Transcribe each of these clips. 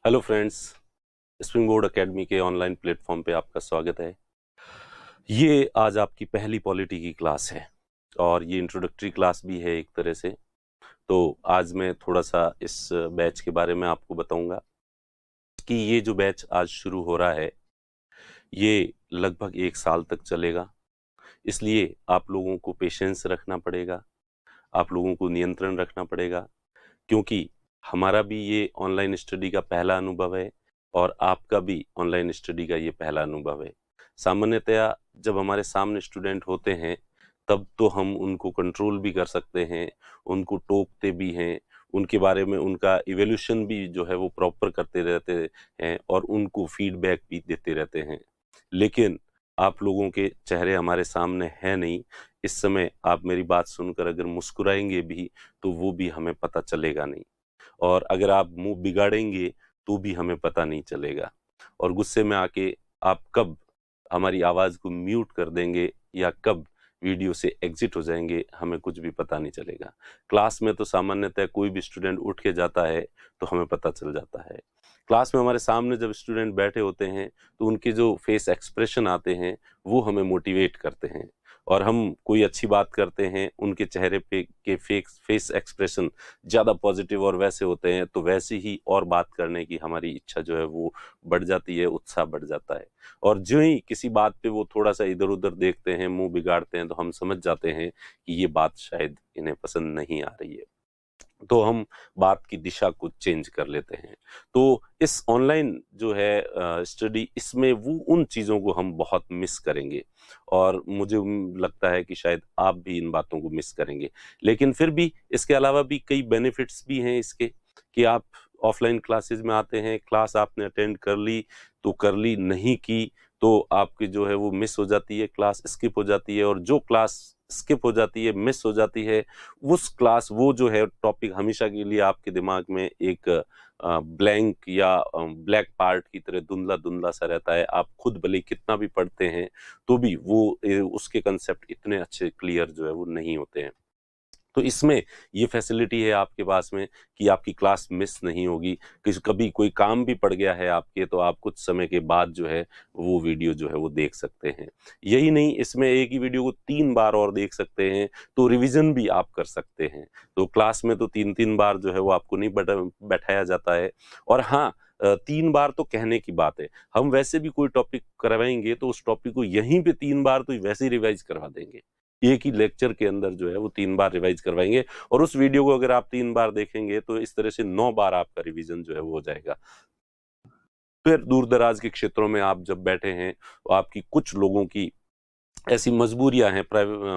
Hello friends, spring board academy के online platform पे आपका स्वागत है। ये आज आपकी पहली पॉलिटी की क्लास है और ये इंट्रोडक्टरी क्लास भी है एक तरह से। तो आज मैं थोड़ा सा इस बैच के बारे में आपको बताऊंगा कि ये जो बैच आज शुरू हो रहा है ये लगभग 1 साल तक चलेगा। इसलिए आप लोगों को पेशेंस रखना पड़ेगा, आप लोगों को नियंत्रण रखना पड़ेगा, क्योंकि हमारा भी ये ऑनलाइन स्टडी का पहला अनुभव है और आपका भी ऑनलाइन स्टडी का ये पहला अनुभव है। सामान्यतया जब हमारे सामने स्टूडेंट होते हैं तब तो हम उनको कंट्रोल भी कर सकते हैं, उनको टोकते भी हैं, उनके बारे में उनका इवैल्यूएशन भी जो है वो प्रॉपर करते रहते हैं और उनको फीडबैक भी देते रहते हैं। लेकिन आप लोगों के चेहरे हमारे सामने हैं नहीं। इस समय आप मेरी बात सुनकर अगर मुस्कुराएंगे भी तो वो भी हमें पता चलेगा नहीं, और अगर आप मुंह बिगाड़ेंगे तो भी हमें पता नहीं चलेगा, और गुस्से में आके आप कब हमारी आवाज को म्यूट कर देंगे या कब वीडियो से एग्जिट हो जाएंगे हमें कुछ भी पता नहीं चलेगा। क्लास में तो सामान्यतः कोई भी स्टूडेंट उठ के जाता है तो हमें पता चल जाता है। क्लास में हमारे सामने जब स्टूडेंट बैठे होते हैं तो उनके जो फेस एक्सप्रेशन आते हैं वो हमें मोटिवेट करते हैं, और हम कोई अच्छी बात करते हैं उनके चेहरे पे के फेस एक्सप्रेशन ज़्यादा पॉजिटिव और वैसे होते हैं तो वैसे ही और बात करने की हमारी इच्छा जो है वो बढ़ जाती है, उत्साह बढ़ जाता है। और जो ही किसी बात पे वो थोड़ा सा इधर उधर देखते हैं, मुंह बिगाड़ते हैं, तो हम समझ जाते हैं कि ये बात शायद इन्हें पसंद नहीं आ रही है, तो हम बात की दिशा को चेंज कर लेते हैं। तो इस ऑनलाइन जो है स्टडी, इसमें वो उन चीज़ों को हम बहुत मिस करेंगे और मुझे लगता है कि शायद आप भी इन बातों को मिस करेंगे। लेकिन फिर भी इसके अलावा भी कई बेनिफिट्स भी हैं इसके, कि आप ऑफलाइन क्लासेस में आते हैं, क्लास आपने अटेंड कर ली तो कर ली, नहीं की तो आपकी जो है वो मिस हो जाती है, क्लास स्किप हो जाती है, और जो क्लास स्किप हो जाती है, मिस हो जाती है, उस क्लास वो जो है टॉपिक हमेशा के लिए आपके दिमाग में एक ब्लैंक या ब्लैक पार्ट की तरह धुंधला धुंधला सा रहता है। आप खुद भले कितना भी पढ़ते हैं तो भी वो उसके कंसेप्ट इतने अच्छे क्लियर जो है वो नहीं होते हैं। तो इसमें ये फैसिलिटी है आपके पास में कि आपकी क्लास मिस नहीं होगी। कभी कोई काम भी पड़ गया है आपके तो आप कुछ समय के बाद जो है वो वीडियो जो है वो देख सकते हैं। यही नहीं, इसमें एक ही वीडियो को 3 बार और देख सकते हैं, तो रिवीजन भी आप कर सकते हैं। तो क्लास में तो 3-3 बार जो है वो आपको नहीं बैठाया जाता है। और हाँ, 3 बार तो कहने की बात है, हम वैसे भी कोई टॉपिक करवाएंगे तो उस टॉपिक को यहीं पे 3 बार तो वैसे ही रिवाइज करवा देंगे। एक ही लेक्चर के अंदर जो है वो 3 बार रिवाइज करवाएंगे, और उस वीडियो को अगर आप 3 बार देखेंगे तो इस तरह से 9 बार आपका रिवीजन जो है वो हो जाएगा। फिर दूर दराज के क्षेत्रों में आप जब बैठे हैं तो आपकी कुछ लोगों की ऐसी मजबूरियां हैं,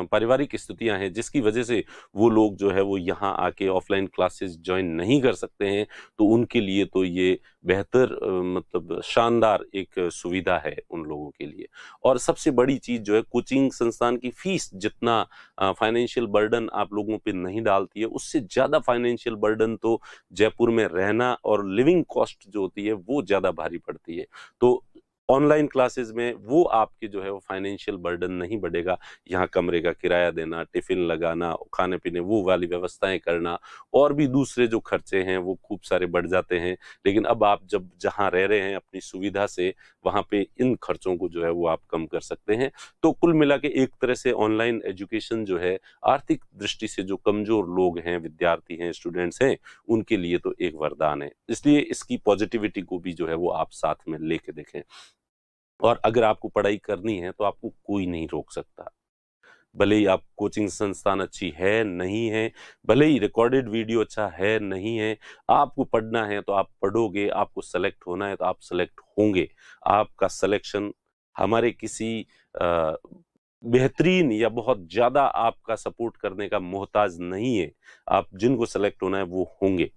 पारिवारिक स्थितियां हैं जिसकी वजह से वो लोग जो है वो यहाँ आके ऑफलाइन क्लासेस ज्वाइन नहीं कर सकते हैं, तो उनके लिए तो ये बेहतर मतलब शानदार एक सुविधा है उन लोगों के लिए। और सबसे बड़ी चीज जो है, कोचिंग संस्थान की फीस जितना फाइनेंशियल बर्डन आप लोगों पे नहीं डालती है, उससे ज्यादा फाइनेंशियल बर्डन तो जयपुर में रहना और लिविंग कॉस्ट जो होती है वो ज्यादा भारी पड़ती है। तो ऑनलाइन क्लासेस में वो आपके जो है वो फाइनेंशियल बर्डन नहीं बढ़ेगा। यहाँ कमरे का किराया देना, टिफिन लगाना, खाने पीने वो वाली व्यवस्थाएं करना, और भी दूसरे जो खर्चे हैं वो खूब सारे बढ़ जाते हैं। लेकिन अब आप जब जहाँ रह रहे हैं अपनी सुविधा से, वहाँ पे इन खर्चों को जो है वो आप कम कर सकते हैं। तो कुल मिला के एक तरह से ऑनलाइन एजुकेशन जो है, आर्थिक दृष्टि से जो कमजोर लोग हैं, विद्यार्थी हैं, स्टूडेंट्स हैं, उनके लिए तो एक वरदान है। इसलिए इसकी पॉजिटिविटी को भी जो है वो आप साथ में लेके देखें। और अगर आपको पढ़ाई करनी है तो आपको कोई नहीं रोक सकता। भले ही आप कोचिंग संस्थान अच्छी है नहीं है, भले ही रिकॉर्डेड वीडियो अच्छा है नहीं है, आपको पढ़ना है तो आप पढ़ोगे, आपको सेलेक्ट होना है तो आप सेलेक्ट होंगे। आपका सिलेक्शन हमारे किसी अ, बेहतरीन या बहुत ज्यादा आपका सपोर्ट करने का मोहताज नहीं है। आप जिनको सेलेक्ट होना है वो होंगे।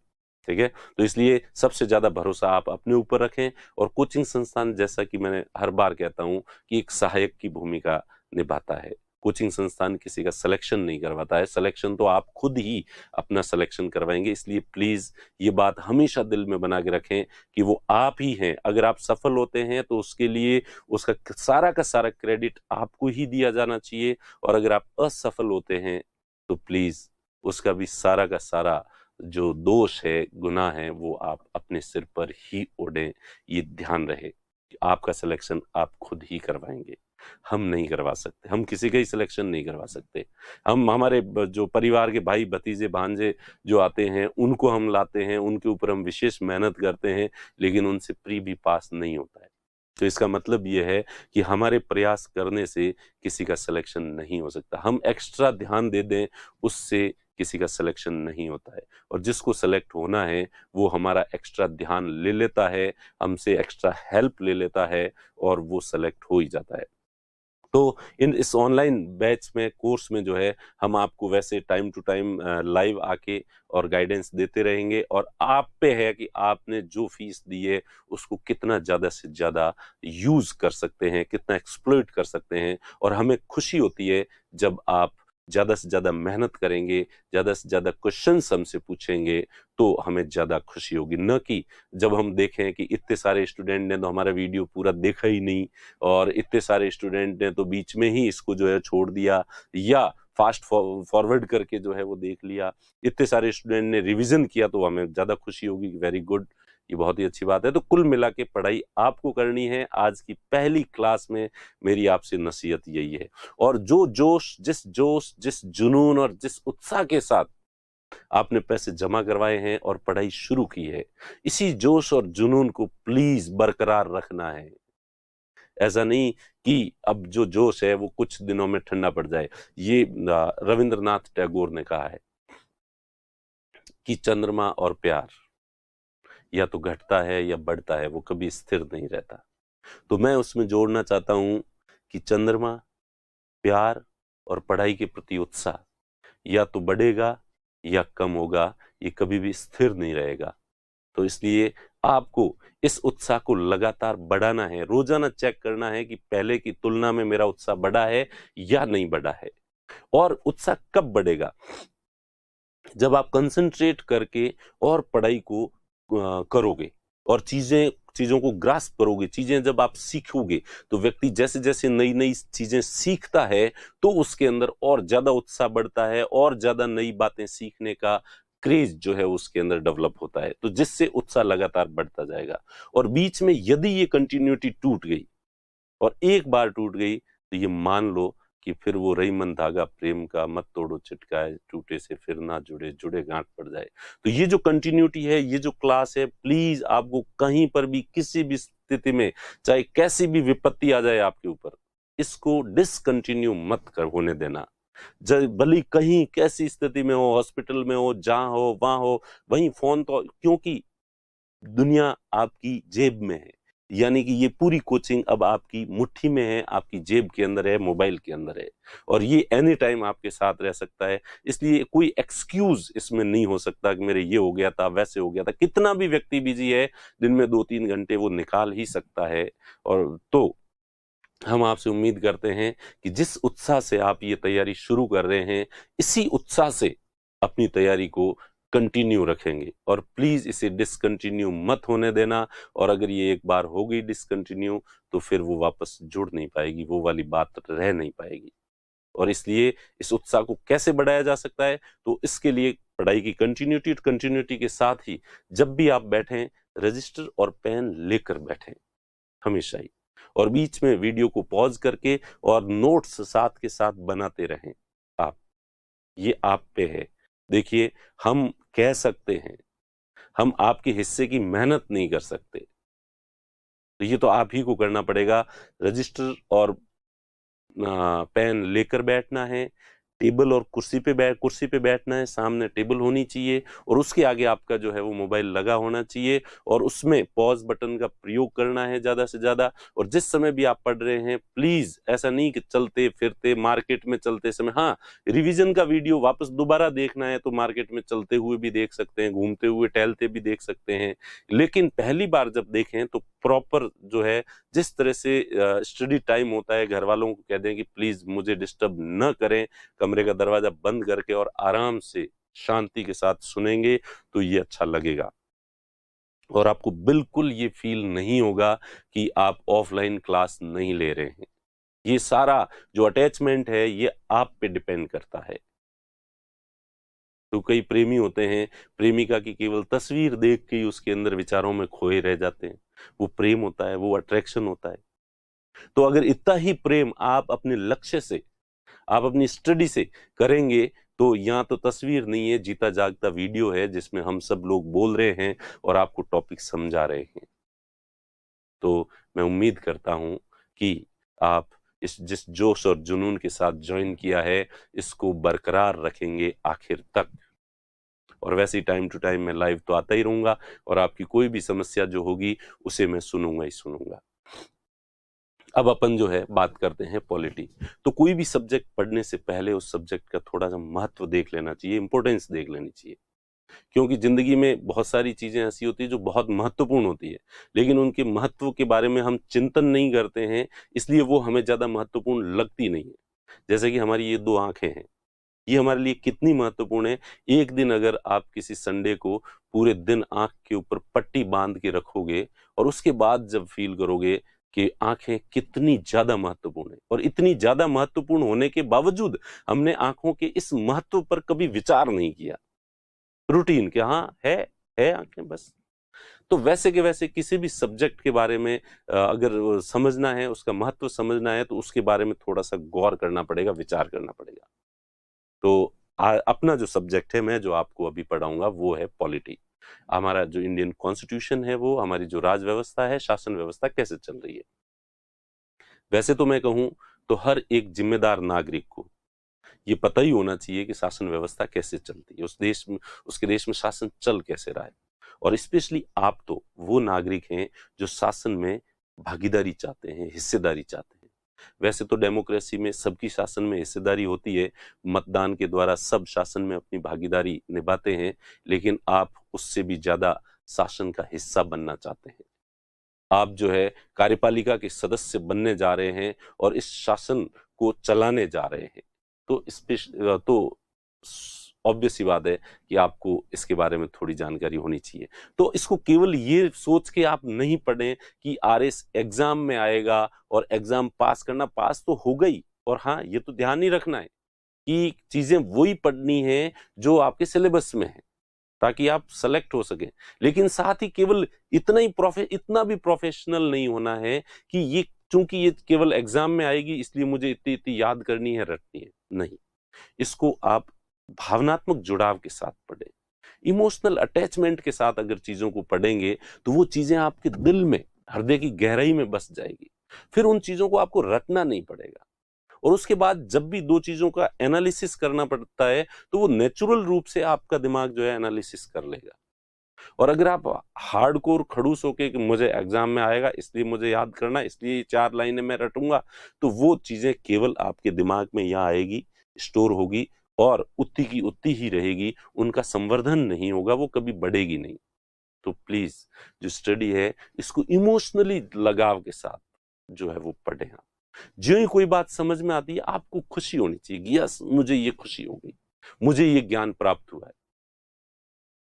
ठीक है, तो इसलिए सबसे ज्यादा भरोसा आप अपने ऊपर रखें। और कोचिंग संस्थान, जैसा कि मैंने हर बार कहता हूं, कि एक सहायक की भूमिका निभाता है। कोचिंग संस्थान किसी का सिलेक्शन नहीं करवाता है, सिलेक्शन तो आप खुद ही अपना सिलेक्शन करवाएंगे। इसलिए प्लीज ये बात हमेशा दिल में बना के रखें कि वो आप ही हैं। अगर आप सफल होते हैं तो उसके लिए उसका सारा का सारा क्रेडिट आपको ही दिया जाना चाहिए, और अगर आप असफल होते हैं तो प्लीज उसका भी सारा का सारा जो दोष है, गुनाह है, वो आप अपने सिर पर ही ओढ़ें। ये ध्यान रहे कि आपका सिलेक्शन आप खुद ही करवाएंगे, हम नहीं करवा सकते, हम किसी का ही सिलेक्शन नहीं करवा सकते। हम हमारे जो परिवार के भाई भतीजे भांजे जो आते हैं उनको हम लाते हैं, उनके ऊपर हम विशेष मेहनत करते हैं, लेकिन उनसे प्री भी पास नहीं होता है। तो इसका मतलब ये है कि हमारे प्रयास करने से किसी का सिलेक्शन नहीं हो सकता। हम एक्स्ट्रा ध्यान दे दें, उससे किसी का सिलेक्शन नहीं होता है। और जिसको सेलेक्ट होना है वो हमारा एक्स्ट्रा ध्यान ले लेता है, हमसे एक्स्ट्रा हेल्प ले लेता है और वो सेलेक्ट हो ही जाता है। तो इस ऑनलाइन बैच में, कोर्स में जो है, हम आपको वैसे टाइम टू टाइम लाइव आके और गाइडेंस देते रहेंगे, और आप पे है कि आपने जो फीस दी है उसको कितना ज़्यादा से ज़्यादा यूज़ कर सकते हैं, कितना एक्सप्लॉइट कर सकते हैं। और हमें खुशी होती है जब आप ज़्यादा से ज़्यादा मेहनत करेंगे, ज़्यादा से ज़्यादा क्वेश्चंस हमसे पूछेंगे, तो हमें ज़्यादा खुशी होगी। न कि जब हम देखें कि इतने सारे स्टूडेंट ने तो हमारा वीडियो पूरा देखा ही नहीं, और इतने सारे स्टूडेंट ने तो बीच में ही इसको जो है छोड़ दिया, या फास्ट फॉरवर्ड करके जो है वो देख लिया। इतने सारे स्टूडेंट ने रिवीजन किया, तो हमें ज़्यादा खुशी होगी। वेरी गुड, ये बहुत ही अच्छी बात है। तो कुल मिला के पढ़ाई आपको करनी है। आज की पहली क्लास में मेरी आपसे नसीहत यही है। और जोश, जिस जुनून और जिस उत्साह के साथ आपने पैसे जमा करवाए हैं और पढ़ाई शुरू की है, इसी जोश और जुनून को प्लीज बरकरार रखना है। ऐसा नहीं कि अब जो जोश है वो कुछ दिनों में ठंडा पड़ जाए। ये रविंद्रनाथ टैगोर ने कहा है कि चंद्रमा और प्यार या तो घटता है या बढ़ता है, वो कभी स्थिर नहीं रहता। तो मैं उसमें जोड़ना चाहता हूं कि चंद्रमा, प्यार और पढ़ाई के प्रति उत्साह या तो बढ़ेगा या कम होगा, ये कभी भी स्थिर नहीं रहेगा। तो इसलिए आपको इस उत्साह को लगातार बढ़ाना है, रोजाना चेक करना है कि पहले की तुलना में मेरा उत्साह बढ़ा है या नहीं बढ़ा है। और उत्साह कब बढ़ेगा? जब आप कंसंट्रेट करके और पढ़ाई को करोगे, और चीजों को ग्रास्प करोगे, चीजें जब आप सीखोगे, तो व्यक्ति जैसे जैसे नई नई चीजें सीखता है तो उसके अंदर और ज्यादा उत्साह बढ़ता है, और ज्यादा नई बातें सीखने का क्रेज जो है उसके अंदर डेवलप होता है, तो जिससे उत्साह लगातार बढ़ता जाएगा। और बीच में यदि ये कंटिन्यूटी टूट गई, और एक बार टूट गई, तो ये मान लो कि फिर वो रईमन धागा प्रेम का मत तोड़ो चिटकाए, टूटे से फिर ना जुड़े, जुड़े गांठ पड़ जाए। तो ये जो कंटिन्यूटी है, ये जो क्लास है, प्लीज आपको कहीं पर भी किसी भी स्थिति में, चाहे कैसी भी विपत्ति आ जाए आपके ऊपर, इसको डिसकंटिन्यू मत कर होने देना। भले कहीं कैसी स्थिति में हो, हॉस्पिटल में हो, जहां हो वहां हो, वहीं फोन तो, क्योंकि दुनिया आपकी जेब में है। यानी कि ये पूरी कोचिंग अब आपकी मुट्ठी में है, आपकी जेब के अंदर है, मोबाइल के अंदर है, और ये एनी टाइम आपके साथ रह सकता है। इसलिए कोई एक्सक्यूज इसमें नहीं हो सकता कि मेरे ये हो गया था, वैसे हो गया था। कितना भी व्यक्ति बिजी है, दिन में 2-3 घंटे वो निकाल ही सकता है। और तो हम आपसे उम्मीद करते हैं कि जिस उत्साह से आप ये तैयारी शुरू कर रहे हैं, इसी उत्साह से अपनी तैयारी को कंटिन्यू रखेंगे, और प्लीज इसे डिसकंटिन्यू मत होने देना। और अगर ये एक बार हो गई डिसकंटिन्यू, तो फिर वो वापस जुड़ नहीं पाएगी, वो वाली बात रह नहीं पाएगी। और इसलिए इस उत्साह को कैसे बढ़ाया जा सकता है? तो इसके लिए पढ़ाई की कंटिन्यूटी के साथ ही जब भी आप बैठें, रजिस्टर और पेन लेकर बैठें हमेशा ही, और बीच में वीडियो को पॉज करके और नोट्स साथ के साथ बनाते रहें। आप, ये आप पे है। देखिए, हम कह सकते हैं, हम आपके हिस्से की मेहनत नहीं कर सकते, तो ये तो आप ही को करना पड़ेगा। रजिस्टर और पेन लेकर बैठना है, टेबल और कुर्सी पे बैठना है, सामने टेबल होनी चाहिए, और उसके आगे आपका जो है वो मोबाइल लगा होना चाहिए, और उसमें पॉज बटन का प्रयोग करना है ज्यादा से ज्यादा। और जिस समय भी आप पढ़ रहे हैं, प्लीज ऐसा नहीं कि चलते फिरते मार्केट में चलते समय, हाँ, रिवीजन का वीडियो वापस दोबारा देखना है तो मार्केट में चलते हुए भी देख सकते हैं, घूमते हुए टहलते भी देख सकते हैं, लेकिन पहली बार जब देखें तो प्रॉपर जो है, जिस तरह से स्टडी टाइम होता है, घर वालों को कह दें कि प्लीज मुझे डिस्टर्ब न करें, कमरे का दरवाजा बंद करके और आराम से शांति के साथ सुनेंगे, तो ये अच्छा लगेगा। और आपको बिल्कुल ये फील नहीं होगा कि आप ऑफलाइन क्लास नहीं ले रहे हैं। ये सारा जो अटैचमेंट है, ये आप पे डिपेंड करता है। तो कई प्रेमी होते हैं, प्रेमिका की केवल तस्वीर देख के ही उसके अंदर विचारों में खोए रह जाते हैं। वो प्रेम होता है, वो अट्रैक्शन होता है। तो अगर इतना ही प्रेम आप अपने लक्ष्य से, आप अपनी स्टडी से करेंगे, तो यहाँ तो तस्वीर नहीं है, जीता जागता वीडियो है जिसमें हम सब लोग बोल रहे हैं और आपको टॉपिक समझा रहे हैं। तो मैं उम्मीद करता हूं कि आप इस जिस जोश और जुनून के साथ ज्वाइन किया है, इसको बरकरार रखेंगे आखिर तक। और वैसे ही टाइम टू टाइम मैं लाइव तो आता ही रहूंगा, और आपकी कोई भी समस्या जो होगी उसे मैं सुनूंगा ही सुनूंगा। अब अपन जो है बात करते हैं पॉलिटी। तो कोई भी सब्जेक्ट पढ़ने से पहले उस सब्जेक्ट का थोड़ा सा महत्व देख लेना चाहिए, इंपॉर्टेंस देख लेनी चाहिए। क्योंकि जिंदगी में बहुत सारी चीजें ऐसी होती है जो बहुत महत्वपूर्ण होती है, लेकिन उनके महत्व के बारे में हम चिंतन नहीं करते हैं, इसलिए वो हमें ज्यादा महत्वपूर्ण लगती नहीं है। जैसे कि हमारी ये दो आंखें हैं, ये हमारे लिए कितनी महत्वपूर्ण है। एक दिन अगर आप किसी संडे को पूरे दिन आंख के ऊपर पट्टी बांध के रखोगे और उसके बाद जब फील करोगे कि आंखें कितनी ज्यादा महत्वपूर्ण है, और इतनी ज्यादा महत्वपूर्ण होने के बावजूद हमने आंखों के इस महत्व पर कभी विचार नहीं किया। रूटीन के हाँ है आंखें बस। तो वैसे के वैसे किसी भी सब्जेक्ट के बारे में अगर समझना है, उसका महत्व समझना है, तो उसके बारे में थोड़ा सा गौर करना पड़ेगा, विचार करना पड़ेगा। तो अपना जो सब्जेक्ट है, मैं जो आपको अभी पढ़ाऊंगा, वो है पॉलिटी। हमारा जो इंडियन कॉन्स्टिट्यूशन है, वो हमारी जो राज व्यवस्था है, शासन व्यवस्था कैसे चल रही है। वैसे तो मैं कहूं तो हर एक जिम्मेदार नागरिक को ये पता ही होना चाहिए कि शासन व्यवस्था कैसे चलती है, उस देश में, उसके देश में शासन चल कैसे रहा है। और स्पेशली आप तो वो नागरिक हैं जो शासन में भागीदारी चाहते हैं, हिस्सेदारी चाहते हैं। वैसे तो डेमोक्रेसी में सबकी शासन में हिस्सेदारी होती है, मतदान के द्वारा सब शासन में अपनी भागीदारी निभाते हैं, लेकिन आप उससे भी ज्यादा शासन का हिस्सा बनना चाहते हैं। आप जो है कार्यपालिका के सदस्य बनने जा रहे हैं और इस शासन को चलाने जा रहे हैं। तो ऑब्वियस सी बात है कि आपको इसके बारे में थोड़ी जानकारी होनी चाहिए। तो इसको केवल ये सोच के आप नहीं पढ़ें कि आरएस एग्जाम में आएगा और एग्जाम पास करना, पास तो हो गई, और हाँ ये तो ध्यान ही रखना है कि चीजें वही पढ़नी है जो आपके सिलेबस में है, ताकि आप सेलेक्ट हो सके। लेकिन साथ ही केवल इतना भी प्रोफेशनल नहीं होना है कि ये चूंकि ये केवल एग्जाम में आएगी इसलिए मुझे इतनी इतनी याद करनी है, रटनी है, नहीं। इसको आप भावनात्मक जुड़ाव के साथ पढ़ें, इमोशनल अटैचमेंट के साथ अगर चीजों को पढ़ेंगे तो वो चीजें आपके दिल में, हृदय की गहराई में बस जाएगी। फिर उन चीजों को आपको रटना नहीं पड़ेगा। और उसके बाद जब भी दो चीजों का एनालिसिस करना पड़ता है तो वो नेचुरल रूप से आपका दिमाग जो है एनालिसिस कर लेगा। और अगर आप हार्डकोर खड़ूस होके कि मुझे एग्जाम में आएगा इसलिए मुझे याद करना, इसलिए ये 4 लाइनें मैं रटूंगा, तो वो चीजें केवल आपके दिमाग में यहाँ आएगी, स्टोर होगी और उतनी की उतनी ही रहेगी, उनका संवर्धन नहीं होगा, वो कभी बढ़ेगी नहीं। तो प्लीज जो स्टडी है इसको इमोशनली लगाव के साथ जो है वो पढ़ें। जो ही कोई बात समझ में आती है आपको खुशी होनी चाहिए कि यस मुझे ये खुशी हो गई, मुझे ये ज्ञान प्राप्त हुआ है।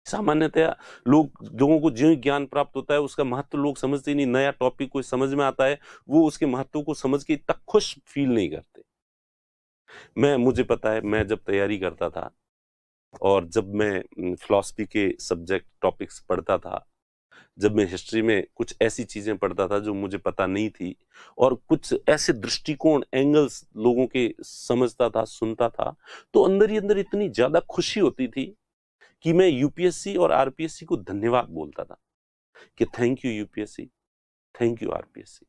सामान्यतया लोगों को जो ज्ञान प्राप्त होता है उसका महत्व लोग समझते ही नहीं। नया टॉपिक कोई समझ में आता है, वो उसके महत्व को समझ के इतना खुश फील नहीं करते। मुझे पता है, मैं जब तैयारी करता था और जब मैं फिलॉसफी के सब्जेक्ट टॉपिक्स पढ़ता था, जब मैं हिस्ट्री में कुछ ऐसी चीजें पढ़ता था जो मुझे पता नहीं थी, और कुछ ऐसे दृष्टिकोण, एंगल्स लोगों के समझता था, सुनता था, तो अंदर ही अंदर इतनी ज्यादा खुशी होती थी कि मैं यूपीएससी और आरपीएससी को धन्यवाद बोलता था कि thank you UPSC, thank you RPSC,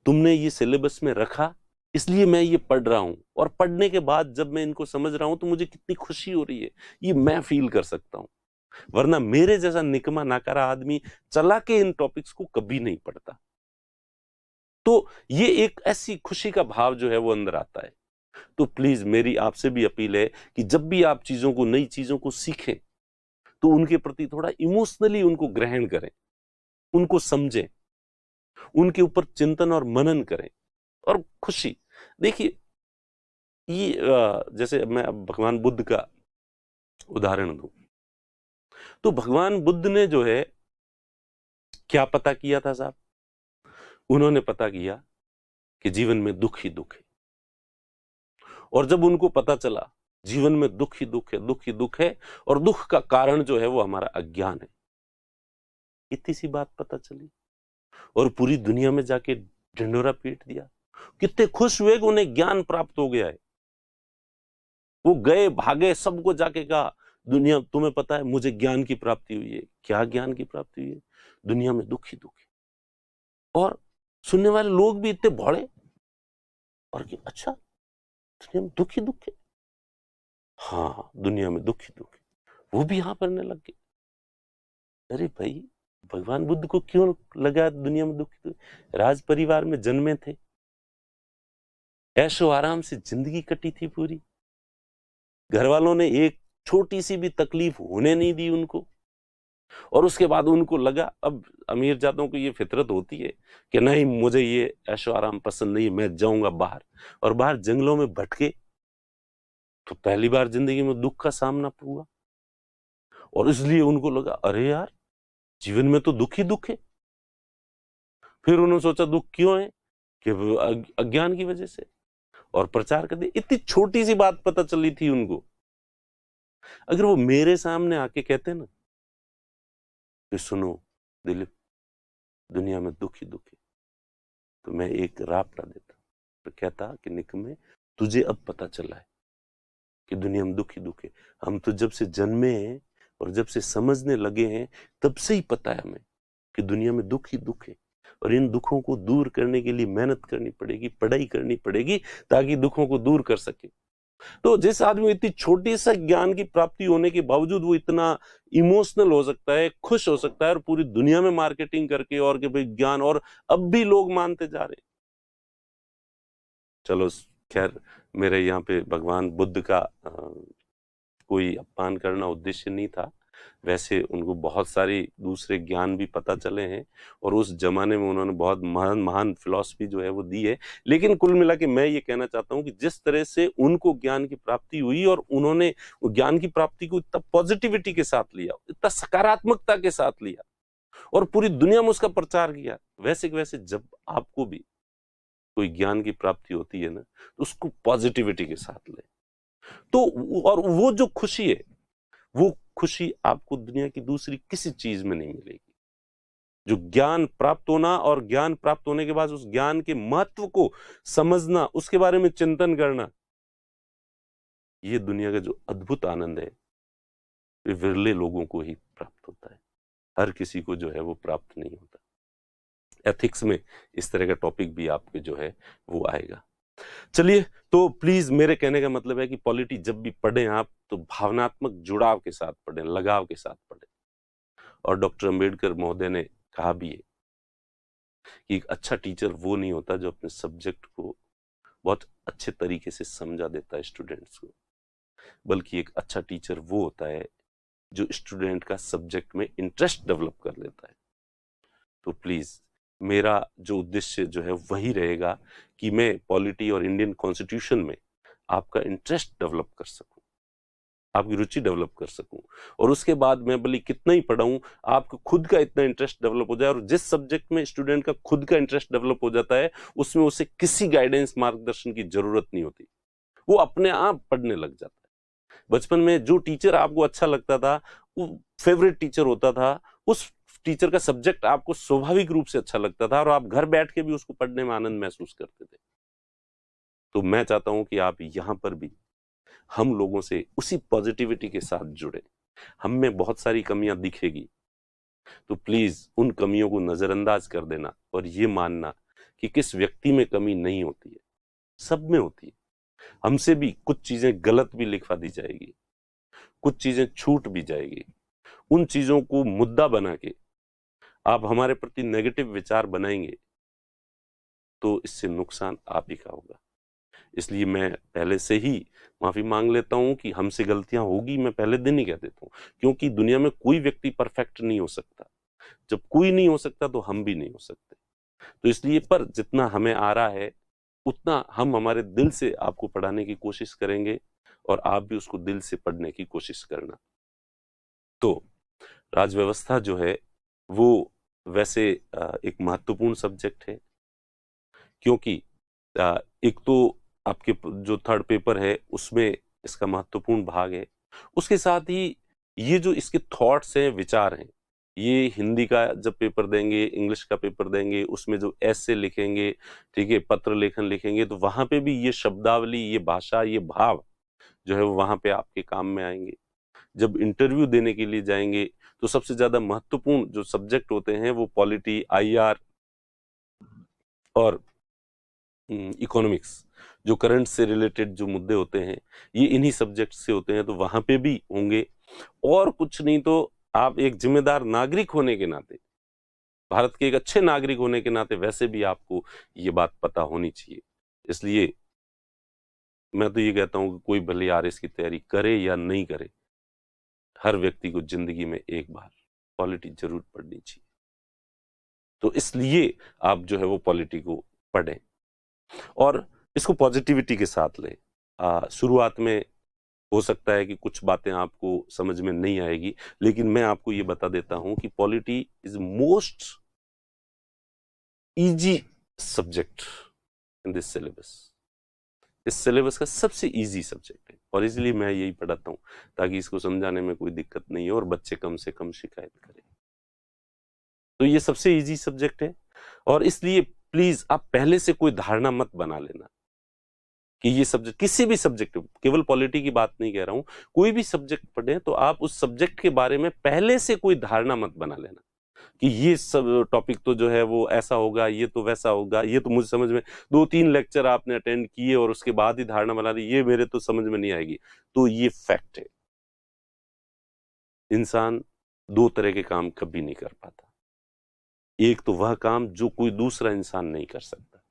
तुमने ये सिलेबस में रखा, इसलिए मैं ये पढ़ रहा हूं। और पढ़ने के बाद जब मैं इनको समझ रहा हूं तो मुझे कितनी खुशी हो रही है, ये मैं फील कर सकता हूं। वरना मेरे जैसा निकमा नाकारा आदमी चला के इन टॉपिक्स को कभी नहीं पढ़ता। तो ये एक ऐसी खुशी का भाव जो है वो अंदर आता है। तो प्लीज मेरी आपसे भी अपील है कि जब भी आप चीजों को, नई चीजों को सीखें, तो उनके प्रति थोड़ा इमोशनली उनको ग्रहण करें, उनको समझें, उनके ऊपर चिंतन और मनन करें और खुशी। देखिए ये जैसे मैं अब भगवान बुद्ध का उदाहरण दूं, तो भगवान बुद्ध ने जो है क्या पता किया था साहब, उन्होंने पता किया कि जीवन में दुख ही दुख है। और जब उनको पता चला जीवन में दुख ही दुख है, दुख ही दुख है, और दुख का कारण जो है वो हमारा अज्ञान है। इतनी सी बात पता चली और पूरी दुनिया में जाके ढिंढोरा पीट दिया। कितने खुश हुए कि उन्हें ज्ञान प्राप्त हो गया है। वो गए भागे, सबको जाके कहा, दुनिया तुम्हें पता है मुझे ज्ञान की प्राप्ति हुई है। क्या ज्ञान की प्राप्ति हुई है? दुनिया में दुख ही दुख है। और सुनने वाले लोग भी इतने भोले, और कि अच्छा दुनिया में दुख ही दुख है। हाँ, दुनिया में दुख ही दुख है। वो भी हाँ भरने लग गए। अरे भाई, भगवान बुद्ध को क्यों लगा दुनिया में दुख ही दुख? राज परिवार में जन्मे थे, ऐशो आराम से जिंदगी कटी थी पूरी, घर वालों ने एक छोटी सी भी तकलीफ होने नहीं दी उनको। और उसके बाद उनको लगा, अब अमीर जातों को ये फितरत होती है कि नहीं, मुझे ये ऐशो आराम पसंद नहीं, मैं जाऊंगा बाहर। और बाहर जंगलों में भटके तो पहली बार जिंदगी में दुख का सामना हुआ, और इसलिए उनको लगा अरे यार, जीवन में तो दुख ही दुख है। फिर उन्होंने सोचा दुख क्यों है, कि अज्ञान की वजह से, और प्रचार कर दिया। इतनी छोटी सी बात पता चली थी उनको। अगर वो मेरे सामने आके कहते ना कि सुनो दिलीप, दुनिया में दुख ही दुख है, तो मैं एक रापटा देता, तो कहता कि निकम्मे, तुझे अब पता चला है कि दुनिया में दुख ही दुख है। हम तो जब से जन्मे हैं और जब से समझने लगे हैं, तब से ही पता है हमें कि दुनिया में दुख ही दुख है, और इन दुखों को दूर करने के लिए मेहनत करनी पड़ेगी, पढ़ाई करनी पड़ेगी, ताकि दुखों को दूर कर सके। तो जिस आदमी को इतनी छोटी सा ज्ञान की प्राप्ति होने के बावजूद वो इतना इमोशनल हो सकता है, खुश हो सकता है, और पूरी दुनिया में मार्केटिंग करके, और कि भाई ज्ञान, और अब भी लोग मानते जा रहे हैं। चलो खैर, मेरे यहाँ पे भगवान बुद्ध का कोई अपमान करना उद्देश्य नहीं था। वैसे उनको बहुत सारी दूसरे ज्ञान भी पता चले हैं, और उस जमाने में उन्होंने बहुत महान महान फिलॉसफी जो है वो दी है। लेकिन कुल मिला के मैं ये कहना चाहता हूँ कि जिस तरह से उनको ज्ञान की प्राप्ति हुई, और उन्होंने ज्ञान की प्राप्ति को इतना पॉजिटिविटी के साथ लिया, इतना सकारात्मकता के साथ लिया, और पूरी दुनिया में उसका प्रचार किया, वैसे वैसे जब आपको भी कोई ज्ञान की प्राप्ति होती है ना, तो उसको पॉजिटिविटी के साथ ले। तो और वो जो खुशी है, वो खुशी आपको दुनिया की दूसरी किसी चीज में नहीं मिलेगी। जो ज्ञान प्राप्त होना, और ज्ञान प्राप्त होने के बाद उस ज्ञान के महत्व को समझना, उसके बारे में चिंतन करना, ये दुनिया का जो अद्भुत आनंद है, वे विरले लोगों को ही प्राप्त होता है। हर किसी को जो है वो प्राप्त नहीं होता। एथिक्स में इस तरह का टॉपिक भी आपके जो है वो आएगा। चलिए, तो प्लीज, मेरे कहने का मतलब है कि पॉलिटी जब भी पढ़ें आप, तो भावनात्मक जुड़ाव के साथ पढ़ें, लगाव के साथ पढ़ें। और डॉक्टर अंबेडकर महोदय ने कहा भी है कि एक अच्छा टीचर वो नहीं होता जो अपने सब्जेक्ट को बहुत अच्छे तरीके से समझा देता है स्टूडेंट्स को, बल्कि एक अच्छा टीचर वो होता है जो स्टूडेंट का सब्जेक्ट में इंटरेस्ट डेवलप कर लेता है। तो प्लीज, मेरा जो उद्देश्य जो है वही रहेगा कि मैं पॉलिटी और इंडियन कॉन्स्टिट्यूशन में आपका इंटरेस्ट डेवलप कर सकूं, आपकी रुचि डेवलप कर सकूं, और उसके बाद मैं भले कितना ही पढ़ाऊं, आपको खुद का इतना इंटरेस्ट डेवलप हो जाए। और जिस सब्जेक्ट में स्टूडेंट का खुद का इंटरेस्ट डेवलप हो जाता है, उसमें उसे किसी गाइडेंस, मार्गदर्शन की जरूरत नहीं होती, वो अपने आप पढ़ने लग जाता है। बचपन में जो टीचर आपको अच्छा लगता था, वो फेवरेट टीचर होता था, उस टीचर का सब्जेक्ट आपको स्वाभाविक रूप से अच्छा लगता था, और आप घर बैठ के भी उसको पढ़ने में आनंद महसूस करते थे। तो मैं चाहता हूं कि आप यहां पर भी हम लोगों से उसी पॉजिटिविटी के साथ जुड़े। हम में बहुत सारी कमियां दिखेगी, तो प्लीज उन कमियों को नजरअंदाज कर देना, और ये मानना कि किस व्यक्ति में कमी नहीं होती है, सब में होती है। हमसे भी कुछ चीजें गलत भी लिखवा दी जाएगी, कुछ चीजें छूट भी जाएगी। उन चीजों को मुद्दा बना के आप हमारे प्रति नेगेटिव विचार बनाएंगे, तो इससे नुकसान आप ही का होगा। इसलिए मैं पहले से ही माफी मांग लेता हूं कि हमसे गलतियां होगी, मैं पहले दिन ही कह देता हूं, क्योंकि दुनिया में कोई व्यक्ति परफेक्ट नहीं हो सकता। जब कोई नहीं हो सकता तो हम भी नहीं हो सकते। तो इसलिए, पर जितना हमें आ रहा है उतना हम हमारे दिल से आपको पढ़ाने की कोशिश करेंगे, और आप भी उसको दिल से पढ़ने की कोशिश करना। तो राजव्यवस्था जो है वो वैसे एक महत्वपूर्ण सब्जेक्ट है, क्योंकि एक तो आपके जो थर्ड पेपर है उसमें इसका महत्वपूर्ण भाग है। उसके साथ ही ये जो इसके थॉट्स हैं, विचार हैं, ये हिंदी का जब पेपर देंगे, इंग्लिश का पेपर देंगे, उसमें जो ऐसे लिखेंगे, ठीक है, पत्र लेखन लिखेंगे, तो वहां पे भी ये शब्दावली, ये भाषा, ये भाव जो है वो वहां पे आपके काम में आएंगे। जब इंटरव्यू देने के लिए जाएंगे तो सबसे ज्यादा महत्वपूर्ण जो सब्जेक्ट होते हैं वो पॉलिटी, आईआर और इकोनॉमिक्स, जो करंट से रिलेटेड जो मुद्दे होते हैं, ये इन्हीं सब्जेक्ट से होते हैं, तो वहां पे भी होंगे। और कुछ नहीं तो आप एक जिम्मेदार नागरिक होने के नाते, भारत के एक अच्छे नागरिक होने के नाते वैसे भी आपको ये बात पता होनी चाहिए। इसलिए मैं तो ये कहता हूं कि कोई भले आरएस की तैयारी करे या नहीं करे, हर व्यक्ति को जिंदगी में एक बार पॉलिटी जरूर पढ़नी चाहिए। तो इसलिए आप जो है वो पॉलिटी को पढ़ें और इसको पॉजिटिविटी के साथ लें। शुरुआत में हो सकता है कि कुछ बातें आपको समझ में नहीं आएगी, लेकिन मैं आपको ये बता देता हूं कि polity is most easy subject in this syllabus. इस सिलेबस का सबसे इजी सब्जेक्ट है और इसलिए मैं यही पढ़ाता हूं ताकि इसको समझाने में कोई दिक्कत नहीं हो और बच्चे कम से कम शिकायत करें। तो ये सबसे इजी सब्जेक्ट है और इसलिए प्लीज आप पहले से कोई धारणा मत बना लेना कि ये सब्जेक्ट, किसी भी सब्जेक्ट, केवल पॉलिटी की बात नहीं कह रहा हूं, कोई भी सब्जेक्ट पढ़े तो आप उस सब्जेक्ट के बारे में पहले से कोई धारणा मत बना लेना कि ये सब टॉपिक तो जो है वो ऐसा होगा, ये तो वैसा होगा, ये तो मुझे समझ में, 2-3 लेक्चर आपने अटेंड किए और उसके बाद ही धारणा बना ली, ये मेरे तो समझ में नहीं आएगी। तो ये फैक्ट है, इंसान 2 तरह के काम कभी नहीं कर पाता। एक तो वह काम जो कोई दूसरा इंसान नहीं कर सकता,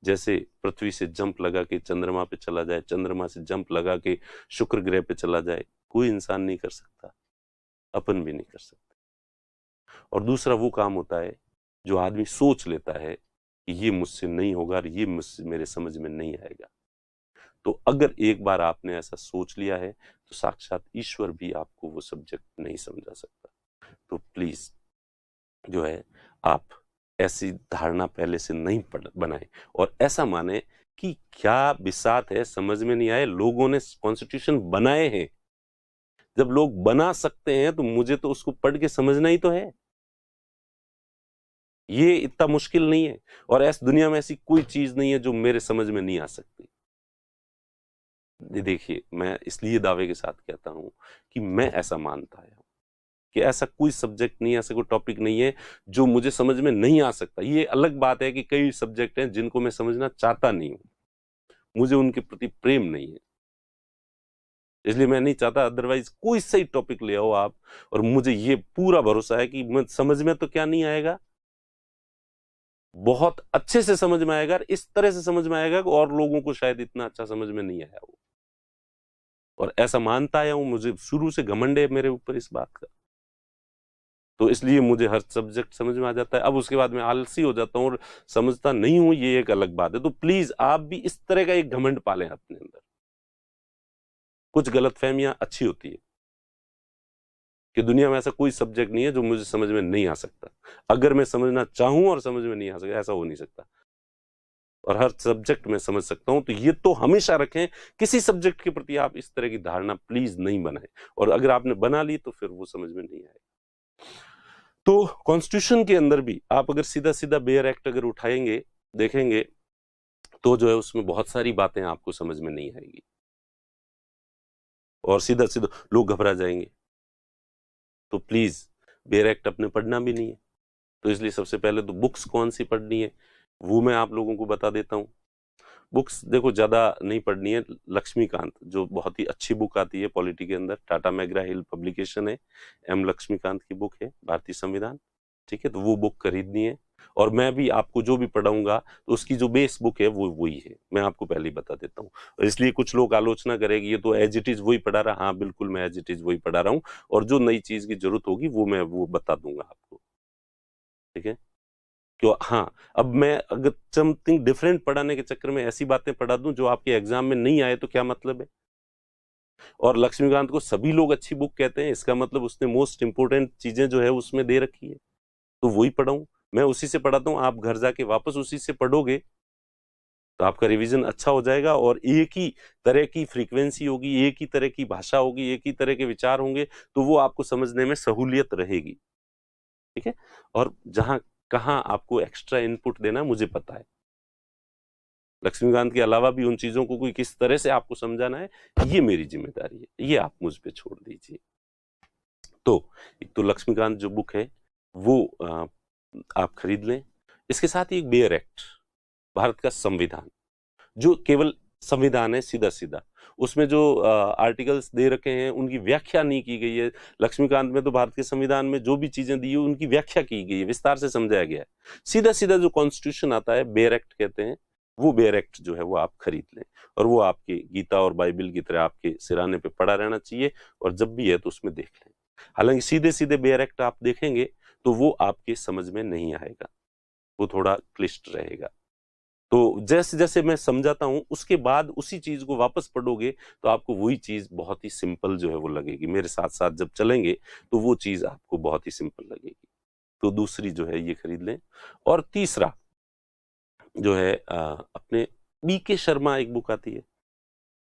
जैसे पृथ्वी से जंप लगा के चंद्रमा पे चला जाए, चंद्रमा से जंप लगा के शुक्र ग्रह पे चला जाए, कोई इंसान नहीं कर सकता, अपन भी नहीं कर सकते। और दूसरा वो काम होता है जो आदमी सोच लेता है कि ये मुझसे नहीं होगा और ये मुझसे, मेरे समझ में नहीं आएगा। तो अगर एक बार आपने ऐसा सोच लिया है तो साक्षात ईश्वर भी आपको वो सब्जेक्ट नहीं समझा सकता। तो प्लीज जो है आप ऐसी धारणा पहले से नहीं बनाए और ऐसा माने कि क्या बिसात है, समझ में नहीं आए, लोगों ने कॉन्स्टिट्यूशन बनाए हैं। जब लोग बना सकते हैं तो मुझे तो उसको पढ़ के समझना ही तो है, ये इतना मुश्किल नहीं है। और इस दुनिया में ऐसी कोई चीज नहीं है जो मेरे समझ में नहीं आ सकती। देखिए, मैं इसलिए दावे के साथ कहता हूं कि मैं ऐसा मानता हूं कि ऐसा कोई सब्जेक्ट नहीं है, ऐसा कोई टॉपिक नहीं है जो मुझे समझ में नहीं आ सकता। ये अलग बात है कि कई सब्जेक्ट हैं जिनको मैं समझना चाहता नहीं हूं, मुझे उनके प्रति प्रेम नहीं है, इसलिए मैं नहीं चाहता। अदरवाइज कोई सही टॉपिक ले आओ आप, और मुझे ये पूरा भरोसा है कि मैं समझ में तो क्या नहीं आएगा, बहुत अच्छे से समझ में आएगा, इस तरह से समझ में आएगा कि और लोगों को शायद इतना अच्छा समझ में नहीं आया हो। और ऐसा मानता आया हूं, मुझे शुरू से घमंड है मेरे ऊपर इस बात का। तो इसलिए मुझे हर सब्जेक्ट समझ में आ जाता है। अब उसके बाद मैं आलसी हो जाता हूं और समझता नहीं हूं, ये एक अलग बात है। तो प्लीज आप भी इस तरह का एक घमंड पालें अपने अंदर। कुछ गलतफहमियां अच्छी होती है कि दुनिया में ऐसा कोई सब्जेक्ट नहीं है जो मुझे समझ में नहीं आ सकता। अगर मैं समझना चाहूं और समझ में नहीं आ सकता, ऐसा हो नहीं सकता। और हर सब्जेक्ट में समझ सकता हूं। तो ये तो हमेशा रखें, किसी सब्जेक्ट के प्रति आप इस तरह की धारणा प्लीज नहीं बनाएं, और अगर आपने बना ली तो फिर वो समझ में नहीं आएगा। तो कॉन्स्टिट्यूशन के अंदर भी आप अगर सीधा सीधा बेयर एक्ट अगर उठाएंगे, देखेंगे, तो जो है उसमें बहुत सारी बातें आपको समझ में नहीं आएगी और सीधा सीधा लोग घबरा जाएंगे। तो प्लीज बेयर एक्ट अपने पढ़ना भी नहीं है। तो इसलिए सबसे पहले तो बुक्स कौन सी पढ़नी है वो मैं आप लोगों को बता देता हूं। बुक्स देखो ज्यादा नहीं पढ़नी है। लक्ष्मीकांत जो बहुत ही अच्छी बुक आती है पॉलिटी के अंदर, टाटा मैग्रा हिल पब्लिकेशन है, एम लक्ष्मीकांत की बुक है भारतीय संविधान, ठीक है, तो वो बुक खरीदनी है। और मैं भी आपको जो भी पढ़ाऊंगा तो उसकी जो बेस बुक है वो वही है, मैं आपको पहले ही बता देता हूँ। इसलिए कुछ लोग आलोचना करेंगे ये तो एज इट इज वही पढ़ा रहा, हाँ बिल्कुल मैं एज इट इज वही पढ़ा रहा हूँ, और जो नई चीज की जरूरत होगी वो मैं वो बता दूंगा आपको, ठीक है। क्यों, हाँ, अब मैं अगर समथिंग डिफरेंट पढ़ाने के चक्कर में ऐसी बातें पढ़ा दूं जो आपके एग्जाम में नहीं आए तो क्या मतलब है। और लक्ष्मीकांत को सभी लोग अच्छी बुक कहते हैं, इसका मतलब उसने मोस्ट इंपोर्टेंट चीजें जो है उसमें दे रखी है, तो वही पढ़ाऊं, मैं उसी से पढ़ाता हूं। आप घर जाके वापस उसी से पढ़ोगे तो आपका रिवीजन अच्छा हो जाएगा और एक ही तरह की फ्रीक्वेंसी होगी, एक ही तरह की भाषा होगी, एक ही तरह के विचार होंगे, तो वो आपको समझने में सहूलियत रहेगी। ठीक है, और जहां कहाँ आपको एक्स्ट्रा इनपुट देना मुझे पता है। लक्ष्मीकांत के अलावा भी उन चीजों को कोई किस तरह से आपको समझाना है, ये मेरी जिम्मेदारी है, ये आप मुझ पे छोड़ दीजिए। तो एक तो लक्ष्मीकांत जो बुक है वो आप खरीद लें। इसके साथ ही एक बेयर एक्ट, भारत का संविधान, जो केवल संविधान है सीधा सीधा, उसमें जो आर्टिकल्स दे रखे हैं उनकी व्याख्या नहीं की गई है। लक्ष्मीकांत में तो भारत के संविधान में जो भी चीजें दी है उनकी व्याख्या की गई है, विस्तार से समझाया गया है। सीधा सीधा जो कॉन्स्टिट्यूशन आता है, बेयर एक्ट कहते हैं, वो बेयर एक्ट जो है वो आप खरीद लें, और वो आपके गीता और बाइबल की तरह आपके सिराने पे पड़ा रहना चाहिए, और जब भी है तो उसमें देख लें। हालांकि सीधे सीधे बेयर एक्ट आप देखेंगे तो वो आपके समझ में नहीं आएगा, वो थोड़ा क्लिष्ट रहेगा। तो जैसे जैसे मैं समझाता हूं उसके बाद उसी चीज को वापस पढ़ोगे तो आपको वही चीज बहुत ही सिंपल जो है वो लगेगी। मेरे साथ साथ जब चलेंगे तो वो चीज आपको बहुत ही सिंपल लगेगी। तो दूसरी जो है ये खरीद लें। और तीसरा जो है अपने बीके शर्मा एक बुक आती है,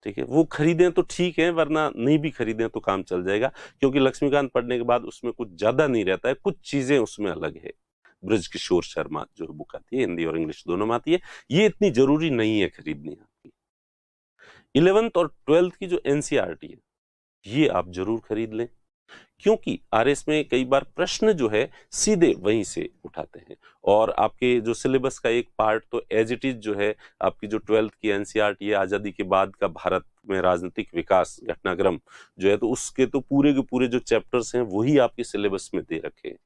ठीक है, वो खरीदें तो ठीक है, वरना नहीं भी खरीदें तो काम चल जाएगा, क्योंकि लक्ष्मीकांत पढ़ने के बाद उसमें कुछ ज्यादा नहीं रहता है, कुछ चीजें उसमें अलग है। ब्रजकिशोर शर्मा जो बुक आती है, हिंदी और इंग्लिश दोनों में आती है, ये इतनी जरूरी नहीं है खरीदनी आपकी। 11th और 12th की जो एनसीईआरटी है ये आप जरूर खरीद लें, क्योंकि आरएस में कई बार प्रश्न जो है सीधे वहीं से उठाते हैं, और आपके जो सिलेबस का एक पार्ट तो एज इट इज जो है आपकी जो 12th की एनसीईआरटी है, आजादी के बाद का भारत में राजनीतिक विकास घटनाक्रम जो है, तो उसके तो पूरे के पूरे जो चैप्टर्स हैं वही आपके सिलेबस में दे रखे हैं,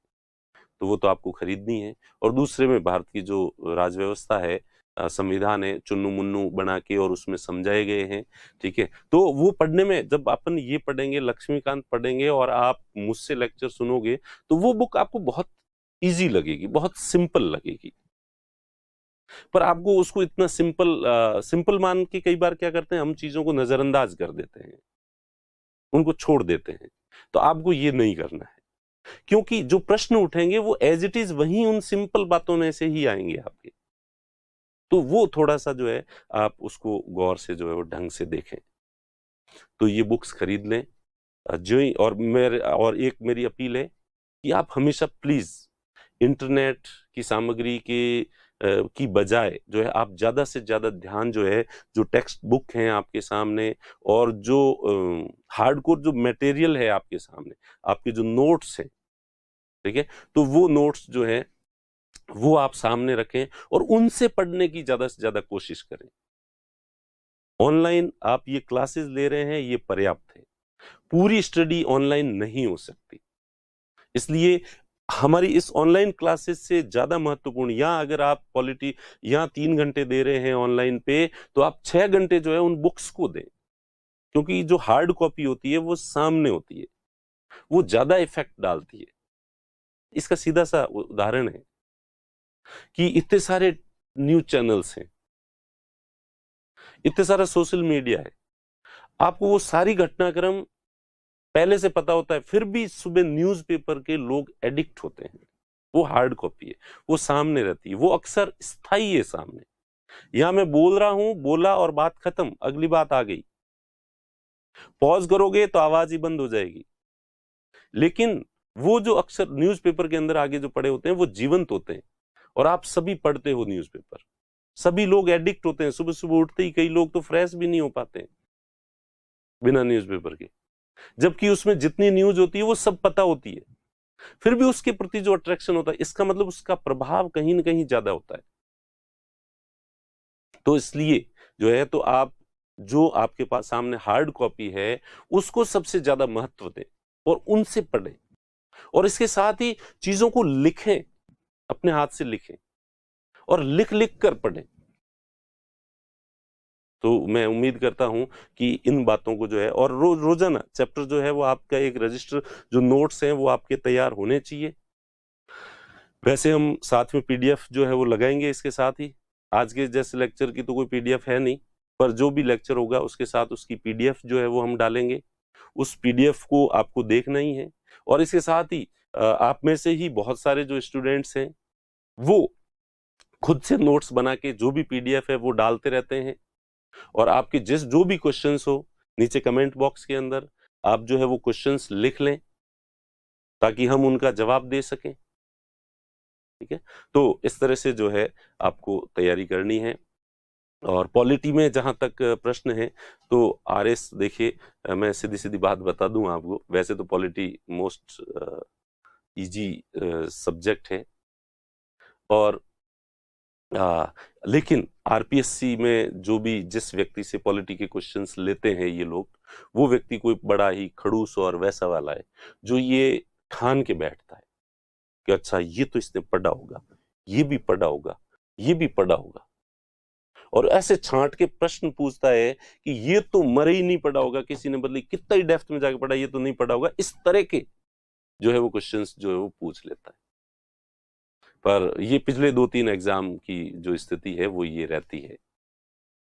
तो वो तो आपको खरीदनी है। और दूसरे में भारत की जो राज व्यवस्था है, संविधान है, चुन्नू मुन्नू बना के और उसमें समझाए गए हैं, ठीक है, तो वो पढ़ने में जब अपन ये पढ़ेंगे, लक्ष्मीकांत पढ़ेंगे और आप मुझसे लेक्चर सुनोगे, तो वो बुक आपको बहुत इजी लगेगी, बहुत सिंपल लगेगी। पर आपको उसको इतना सिंपल मान के कई बार क्या करते हैं हम, चीजों को नजरअंदाज कर देते हैं, उनको छोड़ देते हैं। तो आपको ये नहीं करना है, क्योंकि जो प्रश्न उठेंगे वो एज इट इज वही उन सिंपल बातों में से ही आएंगे आपके। तो वो थोड़ा सा जो है आप उसको गौर से जो है वो ढंग से देखें। तो ये बुक्स खरीद लें जो ही। और एक मेरी अपील है कि आप हमेशा प्लीज इंटरनेट की सामग्री की बजाय जो है आप ज्यादा से ज्यादा ध्यान जो है, जो टेक्स्ट बुक हैं आपके सामने और जो हार्डकोर जो मटेरियल है आपके सामने, आपके जो नोट्स हैं, ठीक है, तो वो नोट्स जो है वो आप सामने रखें और उनसे पढ़ने की ज्यादा से ज्यादा कोशिश करें। ऑनलाइन आप ये क्लासेस ले रहे हैं, ये पर्याप्त है, पूरी स्टडी ऑनलाइन नहीं हो सकती, इसलिए हमारी इस ऑनलाइन क्लासेस से ज्यादा महत्वपूर्ण, या अगर आप पॉलिटी यहाँ 3 घंटे दे रहे हैं ऑनलाइन पे, तो आप 6 घंटे जो है उन बुक्स को दें, क्योंकि जो हार्ड कॉपी होती है वो सामने होती है, वो ज्यादा इफेक्ट डालती है। इसका सीधा सा उदाहरण है कि इतने सारे न्यूज चैनल्स हैं, इतने सारा सोशल मीडिया है, आपको वो सारी घटनाक्रम पहले से पता होता है, फिर भी सुबह न्यूज़पेपर के लोग एडिक्ट होते हैं। वो हार्ड कॉपी है, वो सामने रहती है, वो अक्सर स्थायी है सामने। यहां मैं बोल रहा हूं, बोला और बात खत्म, अगली बात आ गई, पॉज करोगे तो आवाज ही बंद हो जाएगी। लेकिन वो जो अक्सर न्यूज़पेपर के अंदर आगे जो पड़े होते हैं वो जीवंत होते हैं, और आप सभी पढ़ते हो न्यूज़पेपर, सभी लोग एडिक्ट होते हैं। सुबह सुबह उठते ही कई लोग तो फ्रेश भी नहीं हो पाते हैं बिना न्यूज़पेपर के, जबकि उसमें जितनी न्यूज होती है वो सब पता होती है, फिर भी उसके प्रति जो अट्रैक्शन होता है, इसका मतलब उसका प्रभाव कहीं ना कहीं ज्यादा होता है। तो इसलिए जो है, तो आप जो आपके पास सामने हार्ड कॉपी है उसको सबसे ज्यादा महत्व दें और उनसे पढ़ें, और इसके साथ ही चीजों को लिखें, अपने हाथ से लिखें और लिख लिख कर पढ़ें। तो मैं उम्मीद करता हूं कि इन बातों को जो है, और रोजाना चैप्टर जो है वो आपका एक रजिस्टर, जो नोट्स हैं वो आपके तैयार होने चाहिए। वैसे हम साथ में पीडीएफ जो है वो लगाएंगे इसके साथ ही, आज के जैसे लेक्चर की तो कोई पीडीएफ है नहीं, पर जो भी लेक्चर होगा उसके साथ उसकी पीडीएफ जो है वो हम डालेंगे। उस पीडीएफ को आपको देखना ही है, और इसके साथ ही आप में से ही बहुत सारे जो स्टूडेंट्स हैं वो खुद से नोट्स बना के जो भी पीडीएफ है वो डालते रहते हैं, और आपके जो भी क्वेश्चंस हो नीचे कमेंट बॉक्स के अंदर आप जो है वो क्वेश्चंस लिख लें ताकि हम उनका जवाब दे सकें। ठीक है, तो इस तरह से जो है आपको तैयारी करनी है। और पॉलिटी में जहां तक प्रश्न है तो आरएस देखिए, मैं सीधी सीधी बात बता दूं आपको, वैसे तो पॉलिटी मोस्ट इजी सब्जेक्ट है, और लेकिन आरपीएससी में जो भी जिस व्यक्ति से पॉलिटी के क्वेश्चंस लेते हैं ये लोग, वो व्यक्ति कोई बड़ा ही खड़ूस और वैसा वाला है जो ये ठान के बैठता है कि अच्छा ये तो इसने पढ़ा होगा, ये भी पढ़ा होगा, ये भी पढ़ा होगा, और ऐसे छांट के प्रश्न पूछता है कि ये तो मरे ही नहीं पढ़ा होगा, किसी ने बदली कितना ही डेप्थ में जाके पढ़ा, ये तो नहीं पढ़ा होगा। इस तरह के जो है वो क्वेश्चंस जो है वो पूछ लेता है। पर ये पिछले 2-3 एग्जाम की जो स्थिति है वो ये रहती है।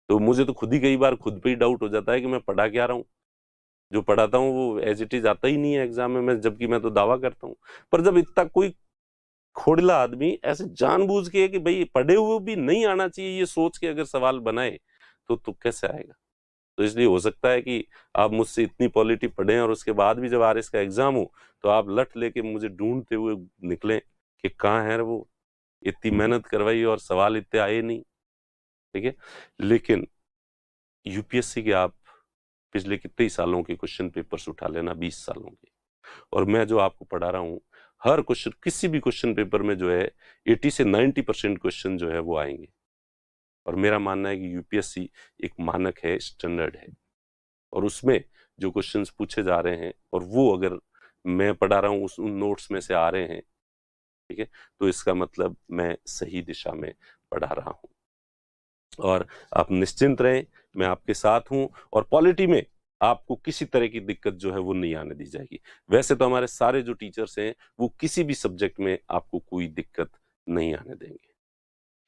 तो मुझे तो खुद ही कई बार खुद पे ही डाउट हो जाता है कि मैं पढ़ा क्या रहा हूँ, जो पढ़ाता हूँ वो एज इट इज आता ही नहीं है एग्जाम में, मैं जबकि मैं तो दावा करता हूँ। पर जब इतना कोई खोड़ला आदमी ऐसे जानबूझ के कि भाई पढ़े हुए भी नहीं आना चाहिए ये सोच के अगर सवाल बनाए तो कैसे आएगा। तो इसलिए हो सकता है कि आप मुझसे इतनी पॉलिटी पढ़ें और उसके बाद भी जब आरएस का एग्जाम हो तो आप लठ लेके मुझे ढूंढते हुए निकलें कि कहाँ है वो, इतनी मेहनत करवाई और सवाल इतने आए नहीं। ठीक है, लेकिन यूपीएससी के आप पिछले कितने ही सालों के क्वेश्चन पेपर्स उठा लेना, 20 सालों के, और मैं जो आपको पढ़ा रहा हूँ हर क्वेश्चन, किसी भी क्वेश्चन पेपर में जो है 80 से 90% क्वेश्चन जो है वो आएंगे। और मेरा मानना है कि यूपीएससी एक मानक है, स्टैंडर्ड है, और उसमें जो क्वेश्चंस पूछे जा रहे हैं और वो अगर मैं पढ़ा रहा हूँ उन नोट्स में से आ रहे हैं, ठीक है, तो इसका मतलब मैं सही दिशा में पढ़ा रहा हूँ। और आप निश्चिंत रहें, मैं आपके साथ हूं, और पॉलिटी में आपको किसी तरह की दिक्कत जो है वो नहीं आने दी जाएगी। वैसे तो हमारे सारे जो टीचर्स हैं वो किसी भी सब्जेक्ट में आपको कोई दिक्कत नहीं आने देंगे।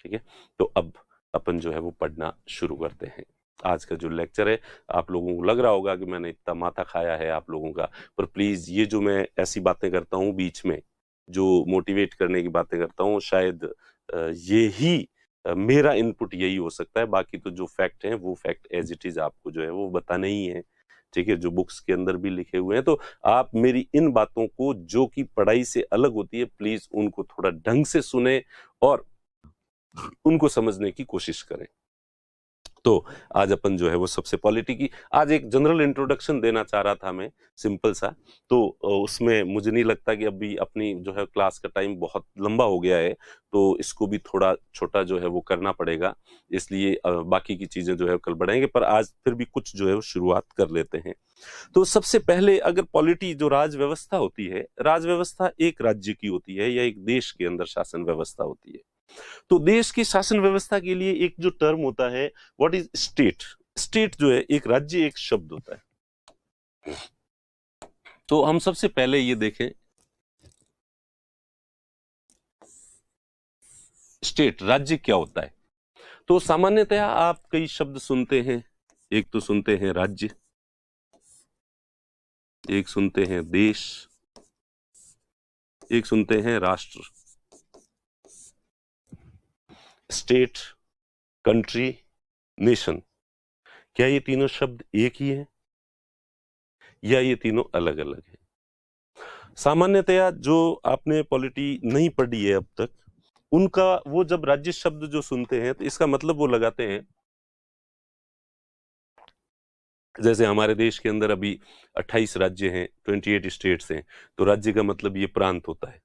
ठीक है, तो अब अपन जो है वो पढ़ना शुरू करते हैं। आज का जो लेक्चर है आप लोगों को लग रहा होगा कि मैंने इतना माथा खाया है आप लोगों का, पर प्लीज ये जो मैं ऐसी बातें करता हूँ बीच में, जो मोटिवेट करने की बातें करता हूँ, शायद ये ही मेरा इनपुट यही हो सकता है। बाकी तो जो फैक्ट हैं वो फैक्ट एज इट इज आपको जो है वो बताने ही है। ठीक है, जो बुक्स के अंदर भी लिखे हुए हैं, तो आप मेरी इन बातों को जो कि पढ़ाई से अलग होती है प्लीज उनको थोड़ा ढंग से सुने और उनको समझने की कोशिश करें। तो आज अपन जो है वो सबसे पॉलिटी की आज एक जनरल इंट्रोडक्शन देना चाह रहा था मैं, सिंपल सा। तो उसमें मुझे नहीं लगता कि अभी अपनी जो है क्लास का टाइम बहुत लंबा हो गया है, तो इसको भी थोड़ा छोटा जो है वो करना पड़ेगा, इसलिए बाकी की चीजें जो है कल बढ़ाएंगे, पर आज फिर भी कुछ जो है वो शुरुआत कर लेते हैं। तो सबसे पहले अगर पॉलिटी जो राज व्यवस्था होती है, राज व्यवस्था एक राज्य की होती है या एक देश के अंदर शासन व्यवस्था होती है। तो देश की शासन व्यवस्था के लिए एक जो टर्म होता है व्हाट इज स्टेट, स्टेट जो है एक राज्य एक शब्द होता है। तो हम सबसे पहले ये देखें स्टेट राज्य क्या होता है। तो सामान्यतया आप कई शब्द सुनते हैं, एक तो सुनते हैं राज्य, एक सुनते हैं देश, एक सुनते हैं राष्ट्र। स्टेट, कंट्री, नेशन, क्या ये तीनों शब्द एक ही हैं या ये तीनों अलग अलग हैं? सामान्यतया जो आपने पॉलिटी नहीं पढ़ी है अब तक, उनका वो जब राज्य शब्द जो सुनते हैं तो इसका मतलब वो लगाते हैं, जैसे हमारे देश के अंदर अभी 28 राज्य हैं, 28 स्टेट्स हैं, तो राज्य का मतलब ये प्रांत होता है।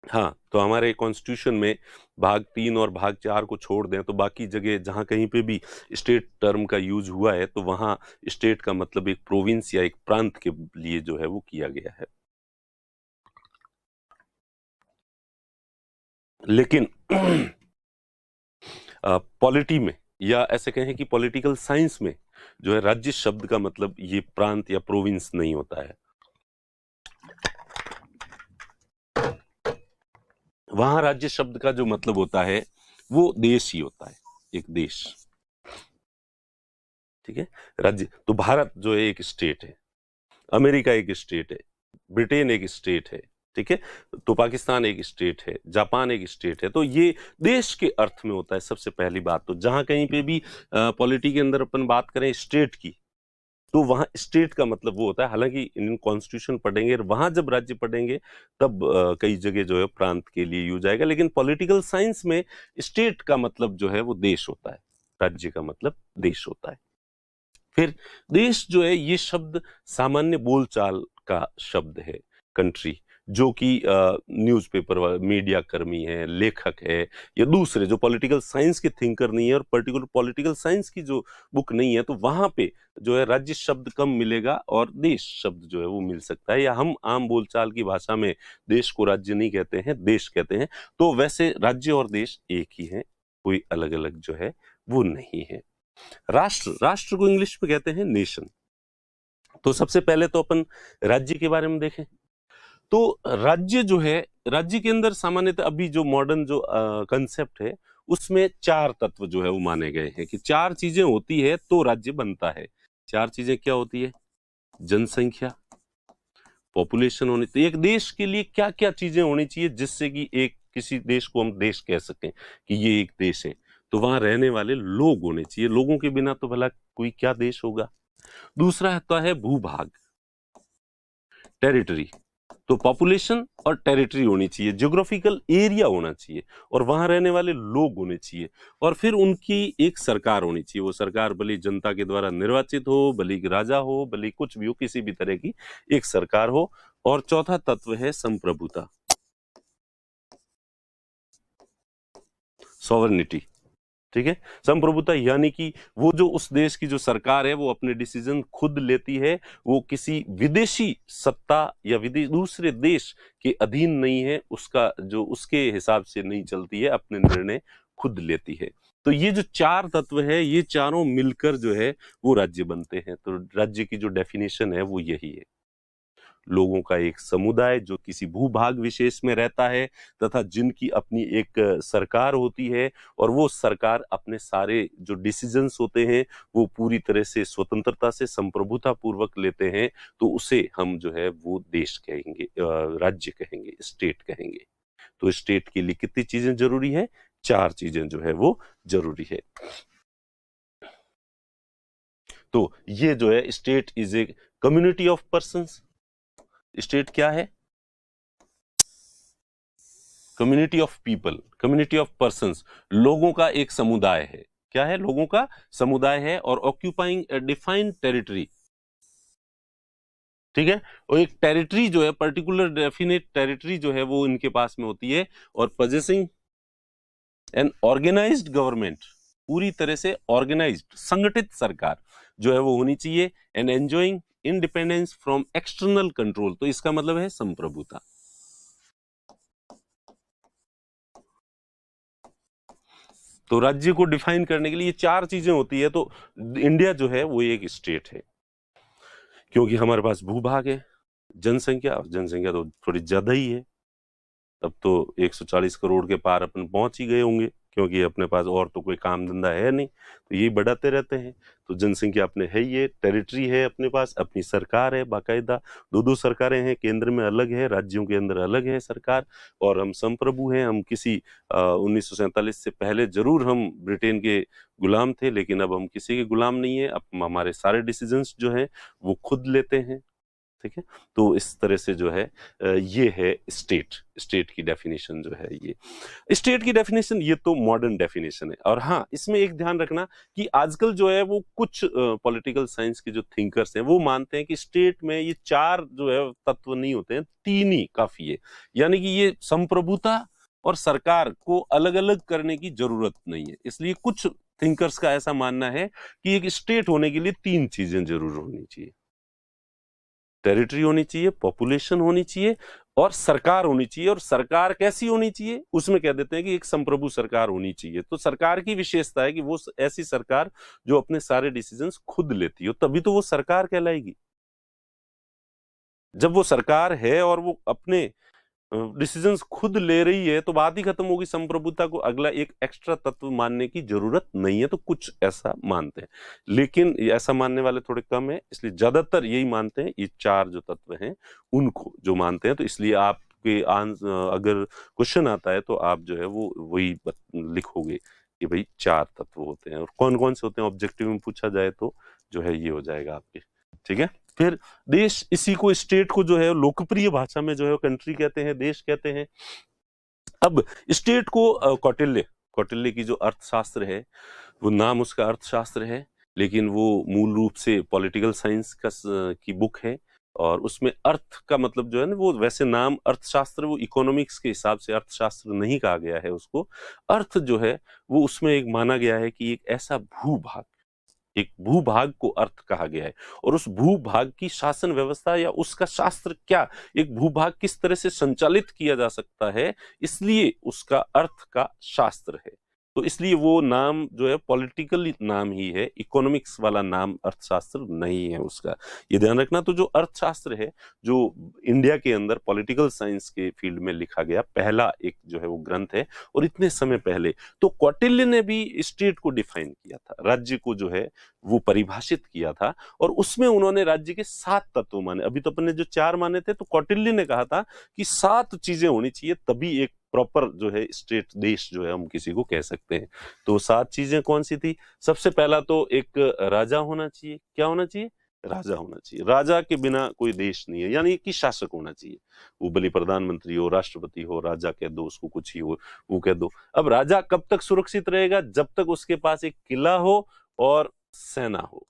हाँ, तो हमारे कॉन्स्टिट्यूशन में भाग 3 और भाग 4 को छोड़ दें तो बाकी जगह जहां कहीं पे भी स्टेट टर्म का यूज हुआ है तो वहां स्टेट का मतलब एक प्रोविंस या एक प्रांत के लिए जो है वो किया गया है। लेकिन पॉलिटी में या ऐसे कहें कि पॉलिटिकल साइंस में जो है राज्य शब्द का मतलब ये प्रांत या प्रोविंस नहीं होता है। वहां राज्य शब्द का जो मतलब होता है वो देश ही होता है, एक देश। ठीक है, राज्य तो भारत जो है एक स्टेट है, अमेरिका एक स्टेट है, ब्रिटेन एक स्टेट है, ठीक है। तो पाकिस्तान एक स्टेट है, जापान एक स्टेट है, तो ये देश के अर्थ में होता है सबसे पहली बात। तो जहां कहीं पे भी पॉलिटी के अंदर अपन बात करें स्टेट की, तो वहां स्टेट का मतलब वो होता है। हालांकि इंडियन कॉन्स्टिट्यूशन पढ़ेंगे और वहां जब राज्य पढ़ेंगे तब कई जगह जो है प्रांत के लिए यूज आएगा, लेकिन पॉलिटिकल साइंस में स्टेट का मतलब जो है वो देश होता है, राज्य का मतलब देश होता है। फिर देश जो है ये शब्द सामान्य बोलचाल का शब्द है। कंट्री जो कि न्यूज़पेपर मीडिया कर्मी है, लेखक है, या दूसरे जो पॉलिटिकल साइंस के थिंकर नहीं है और पर्टिकुलर पॉलिटिकल साइंस की जो बुक नहीं है, तो वहां पे जो है राज्य शब्द कम मिलेगा और देश शब्द जो है वो मिल सकता है। या हम आम बोलचाल की भाषा में देश को राज्य नहीं कहते हैं, देश कहते हैं। तो वैसे राज्य और देश एक ही है, कोई अलग अलग जो है वो नहीं है। राष्ट्र को इंग्लिश में कहते हैं नेशन। तो सबसे पहले तो अपन राज्य के बारे में देखें। तो राज्य जो है, राज्य के अंदर सामान्यतः अभी जो मॉडर्न जो कंसेप्ट है उसमें 4 तत्व जो है वो माने गए हैं कि 4 चीजें होती है तो राज्य बनता है। 4 चीजें क्या होती है? जनसंख्या, पॉपुलेशन होनी चाहिए। एक देश के लिए क्या क्या चीजें होनी चाहिए जिससे कि एक किसी देश को हम देश कह सकें कि ये एक देश है? तो वहां रहने वाले लोग होने चाहिए, लोगों के बिना तो भला कोई क्या देश होगा। दूसरा आता है भूभाग, टेरिटरी। तो पॉपुलेशन और टेरिटरी होनी चाहिए, ज्योग्राफिकल एरिया होना चाहिए और वहां रहने वाले लोग होने चाहिए। और फिर उनकी एक सरकार होनी चाहिए, वो सरकार भले जनता के द्वारा निर्वाचित हो, भले राजा हो, भले कुछ भी हो, किसी भी तरह की एक सरकार हो। और चौथा तत्व है संप्रभुता, सॉवरेनिटी। ठीक है। संप्रभुता यानी कि वो जो उस देश की जो सरकार है वो अपने डिसीजन खुद लेती है, वो किसी विदेशी सत्ता या दूसरे देश के अधीन नहीं है, उसका जो उसके हिसाब से नहीं चलती है, अपने निर्णय खुद लेती है। तो ये जो 4 तत्व है, ये चारों मिलकर जो है वो राज्य बनते हैं। तो राज्य की जो डेफिनेशन है वो यही है, लोगों का एक समुदाय जो किसी भूभाग विशेष में रहता है तथा जिनकी अपनी एक सरकार होती है, और वो सरकार अपने सारे जो डिसीजंस होते हैं वो पूरी तरह से स्वतंत्रता से संप्रभुता पूर्वक लेते हैं। तो उसे हम जो है वो देश कहेंगे, राज्य कहेंगे, स्टेट कहेंगे। तो स्टेट के लिए कितनी चीजें जरूरी है? 4 चीजें जो है वो जरूरी है। तो ये जो है state is a community of persons. State क्या है? Community of people, community of persons, लोगों का एक समुदाय है। क्या है? लोगों का समुदाय है और ऑक्यूपाइंग ए डिफाइंड टेरिटरी। ठीक है। और एक टेरिटरी जो है, पर्टिकुलर डेफिनेट टेरिटरी जो है वो इनके पास में होती है, और पोजेसिंग एन ऑर्गेनाइज्ड गवर्नमेंट, पूरी तरह से ऑर्गेनाइज्ड संगठित सरकार जो है वो होनी चाहिए, and enjoying independence from external control. तो इसका मतलब है संप्रभुता। तो राज्य को डिफाइन करने के लिए ये 4 चीजें होती है। तो इंडिया जो है वो एक स्टेट है, क्योंकि हमारे पास भूभाग है, जनसंख्या, और जनसंख्या तो थोड़ी ज्यादा ही है। अब तो 140 करोड़ के पार अपन पहुंच ही गए होंगे, क्योंकि अपने पास और तो कोई काम धंधा है नहीं, तो ये बढ़ाते रहते हैं। तो जनसंख्या अपने है ही है, टेरिटरी है, अपने पास अपनी सरकार है बाकायदा, 2 सरकारें हैं, केंद्र में अलग है, राज्यों के अंदर अलग है सरकार, और हम संप्रभु हैं। हम किसी 1947 से पहले जरूर हम ब्रिटेन के गुलाम थे, लेकिन अब हम किसी के गुलाम नहीं है। अब हमारे सारे डिसीजंस जो हैं वो खुद लेते हैं। ठीक है। तो इस तरह से जो है ये है स्टेट की डेफिनेशन जो है। ये स्टेट की डेफिनेशन ये तो मॉडर्न डेफिनेशन है। और हाँ, इसमें एक ध्यान रखना कि आजकल जो है वो कुछ पॉलिटिकल साइंस के जो थिंकर्स हैं वो मानते हैं कि स्टेट में ये 4 जो है तत्व नहीं होते हैं, 3 ही काफी है। यानी कि ये संप्रभुता और सरकार को अलग अलग करने की जरूरत नहीं है। इसलिए कुछ थिंकर्स का ऐसा मानना है कि एक स्टेट होने के लिए 3 चीजें जरूर होनी चाहिए, टेरिटरी होनी चाहिए, पॉपुलेशन होनी चाहिए, और सरकार होनी चाहिए। और सरकार कैसी होनी चाहिए? उसमें कह देते हैं कि एक संप्रभु सरकार होनी चाहिए। तो सरकार की विशेषता है कि वो ऐसी सरकार जो अपने सारे डिसीजंस खुद लेती हो, तभी तो वो सरकार कहलाएगी। जब वो सरकार है और वो अपने डिसीजंस खुद ले रही है तो बात ही खत्म होगी। संप्रभुता को अगला एक एक्स्ट्रा तत्व मानने की जरूरत नहीं है। तो कुछ ऐसा मानते हैं, लेकिन ऐसा मानने वाले थोड़े कम है, इसलिए ज्यादातर यही मानते हैं, ये 4 जो तत्व हैं उनको जो मानते हैं। तो इसलिए आप कि अगर क्वेश्चन आता है तो आप जो है वो वही लिखोगे कि भाई 4 तत्व होते हैं, और कौन कौन से होते हैं ऑब्जेक्टिव में पूछा जाए तो जो है ये हो जाएगा आपके। ठीक है, फिर देश, इसी को स्टेट को जो है लोकप्रिय भाषा में जो है कंट्री कहते हैं, देश कहते हैं। अब स्टेट को कौटिल्य की जो अर्थशास्त्र है, वो नाम उसका अर्थशास्त्र है, लेकिन वो मूल रूप से पॉलिटिकल साइंस की बुक है, और उसमें अर्थ का मतलब जो है ना, वो वैसे नाम अर्थशास्त्र, वो इकोनॉमिक्स के हिसाब से अर्थशास्त्र नहीं कहा गया है उसको। अर्थ जो है वो उसमें एक माना गया है कि एक ऐसा भूभाग, एक भूभाग को अर्थ कहा गया है, और उस भूभाग की शासन व्यवस्था या उसका शास्त्र क्या, एक भूभाग किस तरह से संचालित किया जा सकता है, इसलिए उसका अर्थ का शास्त्र है। तो इसलिए वो नाम जो है पॉलिटिकल नाम ही है, इकोनॉमिक्स वाला नाम अर्थशास्त्र नहीं है उसका, ये ध्यान रखना। तो जो अर्थशास्त्र है, जो इंडिया के अंदर पॉलिटिकल साइंस के फील्ड में लिखा गया पहला एक जो है वो ग्रंथ है, और इतने समय पहले तो कौटिल्य ने भी स्टेट को डिफाइन किया था, राज्य को जो है वो परिभाषित किया था, और उसमें उन्होंने राज्य के 7 तत्व माने। अभी तो अपन ने जो 4 माने थे, तो कौटिल्य ने कहा था कि 7 चीजें होनी चाहिए, तभी एक प्रॉपर जो है स्टेट, देश जो है हम किसी को कह सकते हैं। तो 7 चीजें कौन सी थी? सबसे पहला तो एक राजा होना चाहिए। क्या होना चाहिए? राजा होना चाहिए। राजा के बिना कोई देश नहीं है, यानी कि शासक होना चाहिए। वो भले प्रधानमंत्री हो, राष्ट्रपति हो, राजा कह दो उसको, कुछ ही हो वो कह दो। अब राजा कब तक सुरक्षित रहेगा? जब तक उसके पास एक किला हो और सेना हो,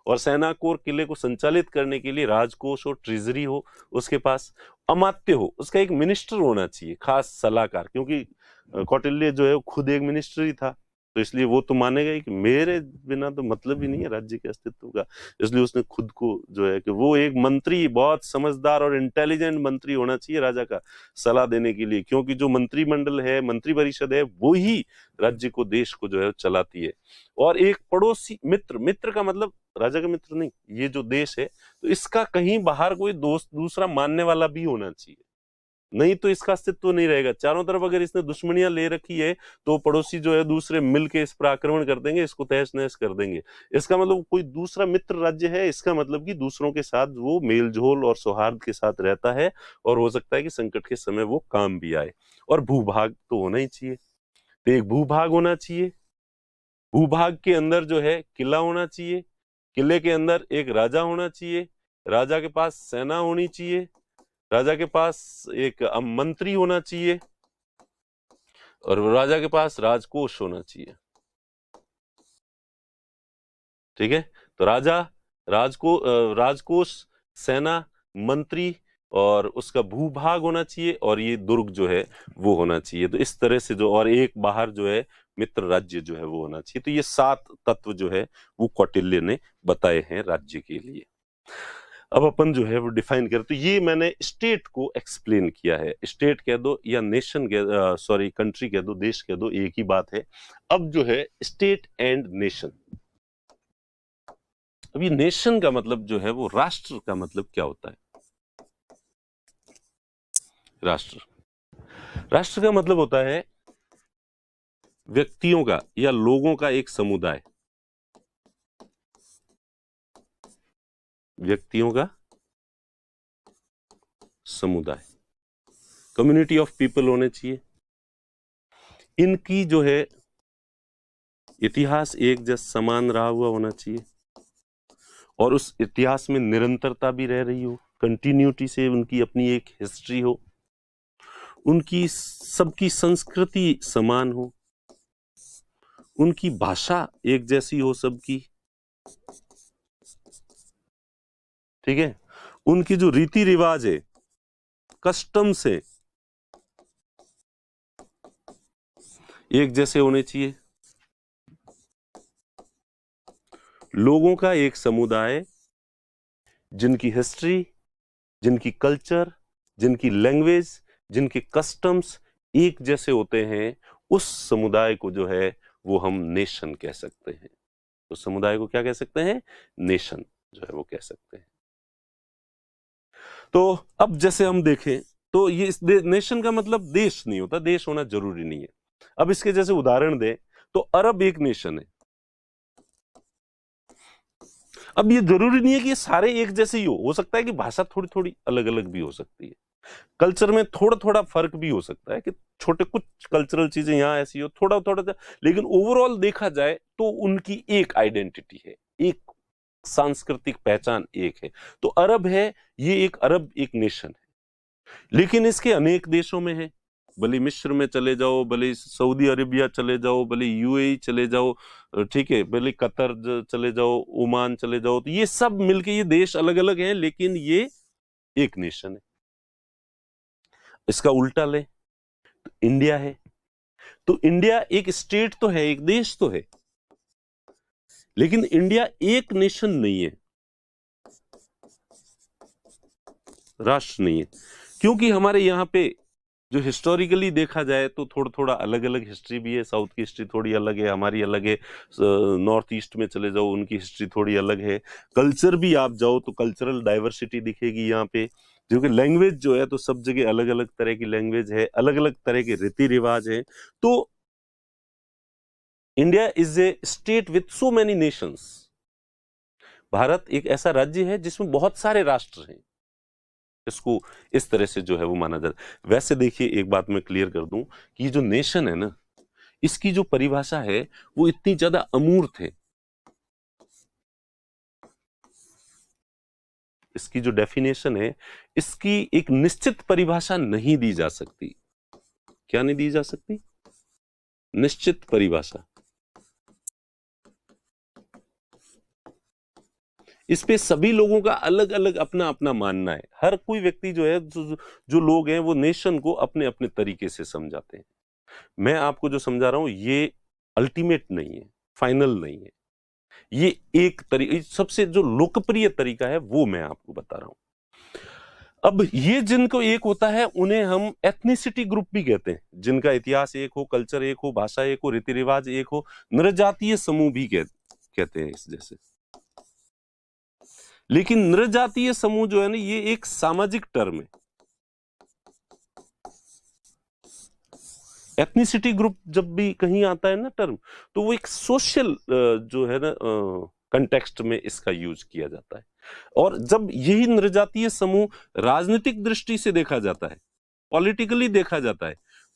और सेना को और किले को संचालित करने के लिए राजकोष हो, ट्रेजरी हो उसके पास, अमात्य हो, उसका एक मिनिस्टर होना चाहिए, खास सलाहकार, क्योंकि कौटिल्य जो है खुद एक मिनिस्टर ही था, तो इसलिए वो तो मानेगा ही कि मेरे बिना तो मतलब ही नहीं है राज्य के अस्तित्व का। इसलिए उसने खुद को जो है कि वो एक मंत्री, बहुत समझदार और इंटेलिजेंट मंत्री होना चाहिए राजा का सलाह देने के लिए, क्योंकि जो मंत्रिमंडल है, मंत्री परिषद है, वो ही राज्य को, देश को जो है चलाती है। और एक पड़ोसी मित्र, मित्र का मतलब राजा का मित्र नहीं, ये जो देश है, तो इसका कहीं बाहर कोई दोस्त दूसरा मानने वाला भी होना चाहिए, नहीं तो इसका अस्तित्व नहीं रहेगा। चारों तरफ अगर इसने दुश्मनियां ले रखी है, तो पड़ोसी जो है दूसरे मिलके इस पर आक्रमण कर देंगे, इसको तहस नहस कर देंगे। इसका मतलब कोई दूसरा मित्र राज्य है, इसका मतलब कि दूसरों के साथ वो मेलझोल और सौहार्द के साथ रहता है, और हो सकता है कि संकट के समय वो काम भी आए। और भूभाग तो होना ही चाहिए, तो एक भूभाग होना चाहिए, भूभाग के अंदर जो है किला होना चाहिए, किले के अंदर एक राजा होना चाहिए, राजा के पास सेना होनी चाहिए, राजा के पास एक मंत्री होना चाहिए, और राजा के पास राजकोष होना चाहिए। ठीक है, तो राजा, राजकोष, सेना, मंत्री, और उसका भूभाग होना चाहिए, और ये दुर्ग जो है वो होना चाहिए। तो इस तरह से जो, और एक बाहर जो है मित्र राज्य जो है वो होना चाहिए। तो ये 7 तत्व जो है वो कौटिल्य ने बताए हैं राज्य के लिए। अब अपन जो है वो डिफाइन करें, तो ये मैंने स्टेट को एक्सप्लेन किया है। स्टेट कह दो या नेशन कह, सॉरी कंट्री कह दो, देश कह दो, एक ही बात है। अब जो है स्टेट एंड नेशन, अब ये नेशन का मतलब जो है वो राष्ट्र का मतलब क्या होता है? राष्ट्र, राष्ट्र का मतलब होता है व्यक्तियों का या लोगों का एक समुदाय, व्यक्तियों का समुदाय, कम्युनिटी ऑफ पीपल होने चाहिए। इनकी जो है इतिहास एक जैसा समान रहा हुआ होना चाहिए, और उस इतिहास में निरंतरता भी रह रही हो, कंटिन्यूटी से उनकी अपनी एक हिस्ट्री हो, उनकी सबकी संस्कृति समान हो, उनकी भाषा एक जैसी हो सबकी। ठीक है, उनकी जो रीति रिवाज है, कस्टम्स है, एक जैसे होने चाहिए। लोगों का एक समुदाय जिनकी हिस्ट्री, जिनकी कल्चर, जिनकी लैंग्वेज, जिनके कस्टम्स एक जैसे होते हैं, उस समुदाय को जो है वो हम नेशन कह सकते हैं। तो समुदाय को क्या कह सकते हैं? नेशन जो है वो कह सकते हैं। तो अब जैसे हम देखें तो ये नेशन का मतलब देश नहीं होता, देश होना जरूरी नहीं है। अब इसके जैसे उदाहरण दें तो अरब एक नेशन है। अब ये जरूरी नहीं है कि ये सारे एक जैसे ही हो सकता है कि भाषा थोड़ी थोड़ी अलग अलग भी हो सकती है। कल्चर में थोड़ा थोड़ा फर्क भी हो सकता है कि छोटे कुछ कल्चरल चीजें यहाँ ऐसी हो, थोड़ा थोड़ा, लेकिन ओवरऑल देखा जाए तो उनकी एक आइडेंटिटी है, एक सांस्कृतिक पहचान एक है। तो अरब है, ये एक अरब एक नेशन है, लेकिन इसके अनेक देशों में है। भले मिस्र में चले जाओ, भले सऊदी अरेबिया चले जाओ, भले यूएई चले जाओ, ठीक है, भले कतर चले जाओ, ओमान चले जाओ, तो ये सब मिलके ये देश अलग अलग हैं, लेकिन ये एक नेशन है। इसका उल्टा ले तो इंडिया है, तो इंडिया एक स्टेट तो है, एक देश तो है, लेकिन इंडिया एक नेशन नहीं है, राष्ट्र नहीं है। क्योंकि हमारे यहाँ पे जो हिस्टोरिकली देखा जाए तो थोड़ा थोड़ा अलग अलग हिस्ट्री भी है। साउथ की हिस्ट्री थोड़ी अलग है, हमारी अलग है। नॉर्थ ईस्ट में चले जाओ, उनकी हिस्ट्री थोड़ी अलग है। कल्चर भी आप जाओ तो कल्चरल डाइवर्सिटी दिखेगी यहाँ पे, क्योंकि लैंग्वेज जो है तो सब जगह अलग अलग तरह की लैंग्वेज है, अलग अलग तरह के रीति रिवाज है। तो India is a state with so many Nations. Bharat एक ऐसा राज्य है जिसमें बहुत सारे राष्ट्र हैं, इसको इस तरह से जो है वो माना जाता है। वैसे देखिए, एक बात मैं क्लियर कर दूं कि ये जो नेशन है ना, इसकी जो परिभाषा है वो इतनी ज्यादा अमूर्त है। इसकी जो डेफिनेशन है, इसकी एक निश्चित परिभाषा नहीं दी जा सकती। क्या नहीं दी जा सकती? निश्चित परिभाषा। इस पे सभी लोगों का अलग अलग अपना अपना मानना है। हर कोई व्यक्ति जो है, जो लोग हैं, वो नेशन को अपने अपने तरीके से समझाते हैं। मैं आपको जो समझा रहा हूं ये अल्टीमेट नहीं है, फाइनल नहीं है। ये एक तरीका, सबसे जो लोकप्रिय तरीका है वो मैं आपको बता रहा हूं। अब ये जिनको एक होता है उन्हें हम एथनिसिटी ग्रुप भी कहते हैं, जिनका इतिहास एक हो, कल्चर एक हो, भाषा एक हो, रीति रिवाज एक हो। नृजातीय समूह भी कहते हैं इस जैसे। लेकिन नृजातीय समूह जो है ना, ये एक सामाजिक टर्म है। एथनिसिटी ग्रुप जब भी कहीं आता है ना टर्म, तो वो एक सोशल जो है ना कंटेक्स्ट में इसका यूज किया जाता है। और जब यही नृजातीय समूह राजनीतिक दृष्टि से देखा जाता है, पॉलिटिकली देखा जाता है,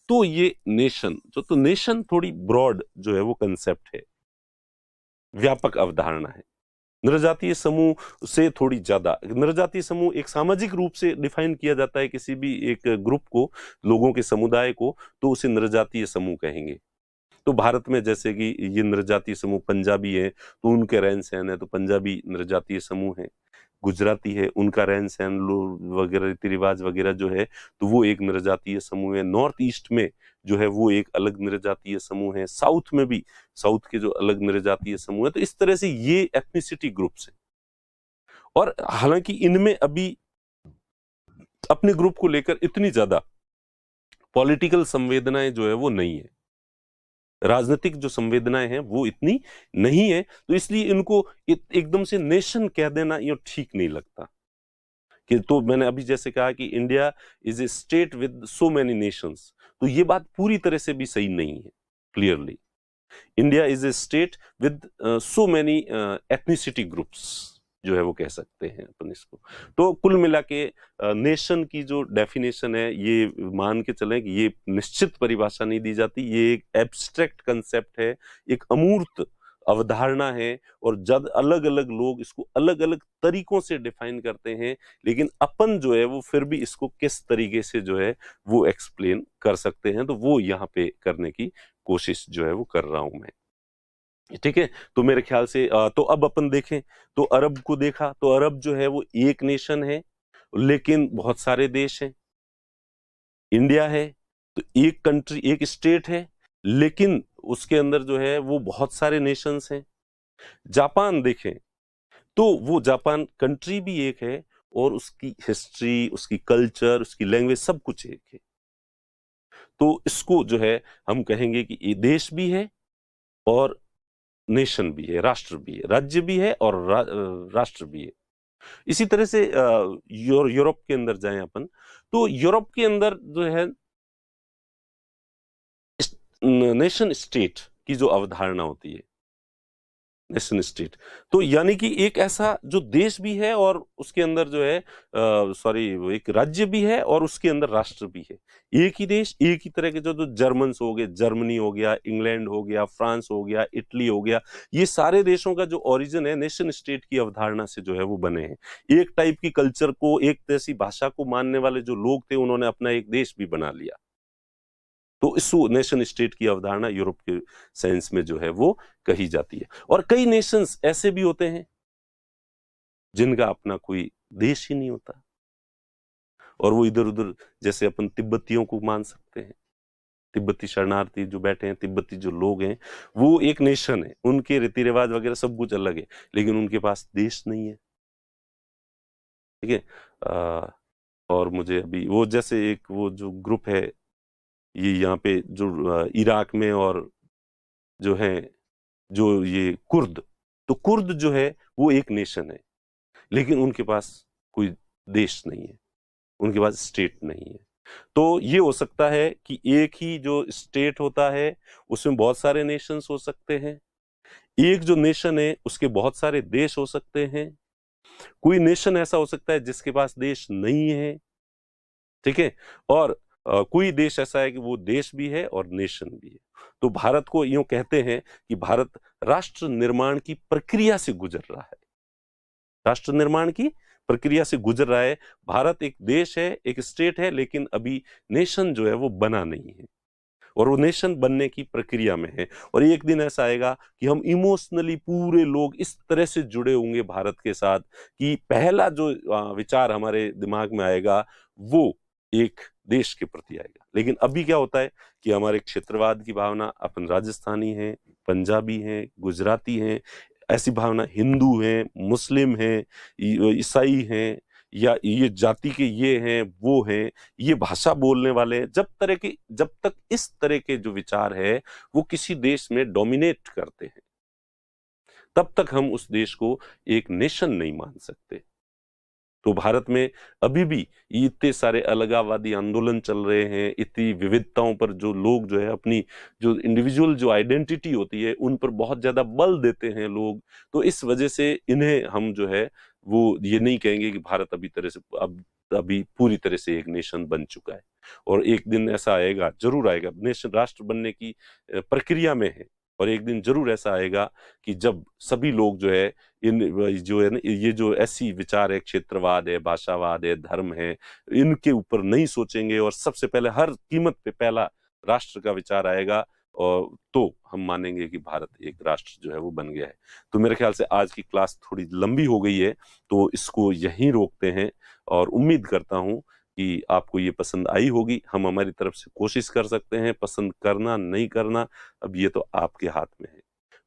तो ये नेशन तो नेशन थोड़ी ब्रॉड जो है वो कंसेप्ट है, व्यापक अवधारणा है। नृजातीय समूह से थोड़ी ज्यादा, नृजातीय समूह एक सामाजिक रूप से डिफाइन किया जाता है किसी भी एक ग्रुप को, लोगों के समुदाय को, तो उसे नृजातीय समूह कहेंगे। तो भारत में जैसे कि ये नृजातीय समूह पंजाबी है, तो उनके रहन सहन है, तो पंजाबी नृजातीय समूह है। गुजराती है, उनका रहन सहन वगैरह रीति रिवाज वगैरह जो है, तो वो एक नृजातीय समूह है। नॉर्थ ईस्ट में जो है वो एक अलग नृजातीय समूह है। साउथ में भी, साउथ के जो अलग नृजातीय समूह है। तो इस तरह से ये एथनिसिटी ग्रुप्स है। और हालांकि इनमें अभी अपने ग्रुप को लेकर इतनी ज्यादा पॉलिटिकल संवेदनाएं जो है वो नहीं है, राजनीतिक जो संवेदनाएं हैं वो इतनी नहीं है। तो इसलिए इनको एकदम से नेशन कह देना ये ठीक नहीं लगता। कि तो मैंने अभी जैसे कहा कि India is a state with so many Nations, तो ये बात पूरी तरह से भी सही नहीं है। Clearly India is a state with so many ethnicity groups, जो है वो कह सकते हैं अपन इसको। तो कुल मिला के नेशन की जो डेफिनेशन है, ये मान के चलें कि ये निश्चित परिभाषा नहीं दी जाती, ये एक एब्स्ट्रैक्ट कंसेप्ट है, एक अमूर्त अवधारणा है। और जब अलग अलग लोग इसको अलग अलग तरीकों से डिफाइन करते हैं, लेकिन अपन जो है वो फिर भी इसको किस तरीके से जो है वो एक्सप्लेन कर सकते हैं, तो वो यहाँ पे करने की कोशिश जो है वो कर रहा हूं मैं। ठीक है, तो मेरे ख्याल से तो अब अपन देखें तो अरब को देखा, तो अरब जो है वो एक नेशन है, लेकिन बहुत सारे देश हैं। इंडिया है तो एक कंट्री, एक स्टेट है, लेकिन उसके अंदर जो है वो बहुत सारे नेशंस हैं। जापान देखें तो वो जापान कंट्री भी एक है, और उसकी हिस्ट्री, उसकी कल्चर, उसकी लैंग्वेज सब कुछ एक है। तो इसको जो है हम कहेंगे कि ये देश भी है और नेशन भी है, राष्ट्र भी है, राज्य भी है और राष्ट्र भी है। इसी तरह से यूरोप के अंदर जाएं अपन, तो यूरोप के अंदर जो है नेशन स्टेट की जो अवधारणा होती है, नेशन स्टेट। तो यानी कि एक ऐसा जो देश भी है और उसके अंदर जो है सॉरी एक राज्य भी है और उसके अंदर राष्ट्र भी है। एक ही देश, एक ही तरह के जो जर्मन्स हो गए, जर्मनी हो गया, इंग्लैंड हो गया, फ्रांस हो गया, इटली हो गया, ये सारे देशों का जो ओरिजिन है नेशन स्टेट की अवधारणा से जो है वो बने हैं। एक टाइप की कल्चर को, एक जैसी भाषा को मानने वाले जो लोग थे उन्होंने अपना एक देश भी बना लिया। तो इस नेशन स्टेट की अवधारणा यूरोप के सेंस में जो है वो कही जाती है। और कई नेशंस ऐसे भी होते हैं जिनका अपना कोई देश ही नहीं होता और वो इधर उधर, जैसे अपन तिब्बतियों को मान सकते हैं। तिब्बती शरणार्थी जो बैठे हैं, तिब्बती जो लोग हैं, वो एक नेशन है, उनके रीति रिवाज वगैरह सब कुछ अलग है, लेकिन उनके पास देश नहीं है। ठीक है। और मुझे अभी वो जैसे एक वो जो ग्रुप है ये यहाँ पे जो इराक में, और जो है जो ये कुर्द, तो कुर्द जो है वो एक नेशन है, लेकिन उनके पास कोई देश नहीं है, उनके पास स्टेट नहीं है। तो ये हो सकता है कि एक ही जो स्टेट होता है उसमें बहुत सारे नेशंस हो सकते हैं, एक जो नेशन है उसके बहुत सारे देश हो सकते हैं, कोई नेशन ऐसा हो सकता है जिसके पास देश नहीं है। ठीक है। और कोई देश ऐसा है कि वो देश भी है और नेशन भी है। तो भारत को यूं कहते हैं कि भारत राष्ट्र निर्माण की प्रक्रिया से गुजर रहा है, राष्ट्र निर्माण की प्रक्रिया से गुजर रहा है। भारत एक देश है, एक स्टेट है, लेकिन अभी नेशन जो है वो बना नहीं है और वो नेशन बनने की प्रक्रिया में है। और एक दिन ऐसा आएगा कि हम इमोशनली पूरे लोग इस तरह से जुड़े होंगे भारत के साथ कि पहला जो विचार हमारे दिमाग में आएगा वो एक देश के प्रति आएगा। लेकिन अभी क्या होता है कि हमारे क्षेत्रवाद की भावना, अपन राजस्थानी हैं, पंजाबी हैं, गुजराती हैं, ऐसी भावना हिंदू हैं, मुस्लिम हैं, ईसाई हैं, या ये जाति के ये हैं वो हैं, ये भाषा बोलने वाले हैं, जब तक इस तरह के जो विचार है वो किसी देश में डोमिनेट करते हैं तब तक हम उस देश को एक नेशन नहीं मान सकते। तो भारत में अभी भी इतने सारे अलगाववादी आंदोलन चल रहे हैं, इतनी विविधताओं पर जो लोग जो है अपनी जो इंडिविजुअल जो आइडेंटिटी होती है उन पर बहुत ज्यादा बल देते हैं लोग। तो इस वजह से इन्हें हम जो है वो ये नहीं कहेंगे कि भारत अभी पूरी तरह से एक नेशन बन चुका है। और एक दिन ऐसा आएगा, जरूर आएगा, नेशन राष्ट्र बनने की प्रक्रिया में है, और एक दिन जरूर ऐसा आएगा कि जब सभी लोग जो है इन जो है ना ये जो ऐसी विचार है, क्षेत्रवाद है, भाषावाद है, धर्म है, इनके ऊपर नहीं सोचेंगे और सबसे पहले हर कीमत पे पहला राष्ट्र का विचार आएगा, और तो हम मानेंगे कि भारत एक राष्ट्र जो है वो बन गया है। तो मेरे ख्याल से आज की क्लास थोड़ी लंबी हो गई है, तो इसको यहीं रोकते हैं और उम्मीद करता हूं कि आपको ये पसंद आई होगी। हम हमारी तरफ से कोशिश कर सकते हैं, पसंद करना नहीं करना अब ये तो आपके हाथ में है,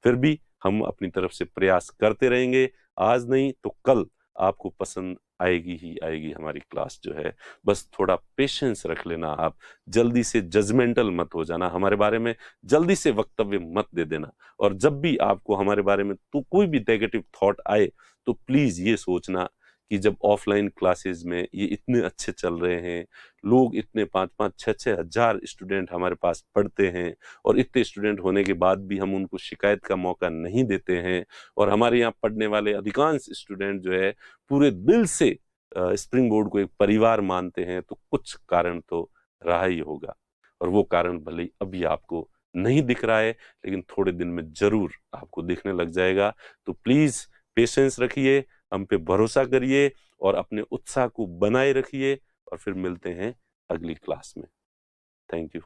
फिर भी हम अपनी तरफ से प्रयास करते रहेंगे। आज नहीं तो कल आपको पसंद आएगी ही आएगी हमारी क्लास जो है। बस थोड़ा पेशेंस रख लेना, आप जल्दी से जजमेंटल मत हो जाना, हमारे बारे में जल्दी से वक्तव्य मत दे देना। और जब भी आपको हमारे बारे में तो कोई भी नेगेटिव थॉट आए तो प्लीज ये सोचना कि जब ऑफलाइन क्लासेस में ये इतने अच्छे चल रहे हैं, लोग इतने 5-5, 6-6 हजार स्टूडेंट हमारे पास पढ़ते हैं, और इतने स्टूडेंट होने के बाद भी हम उनको शिकायत का मौका नहीं देते हैं, और हमारे यहाँ पढ़ने वाले अधिकांश स्टूडेंट जो है पूरे दिल से स्प्रिंग बोर्ड को एक परिवार मानते हैं, तो कुछ कारण तो रहा ही होगा। और वो कारण भले ही अभी आपको नहीं दिख रहा है, लेकिन थोड़े दिन में जरूर आपको दिखने लग जाएगा। तो प्लीज पेशेंस रखिए, हम पे भरोसा करिए और अपने उत्साह को बनाए रखिए, और फिर मिलते हैं अगली क्लास में। Thank you.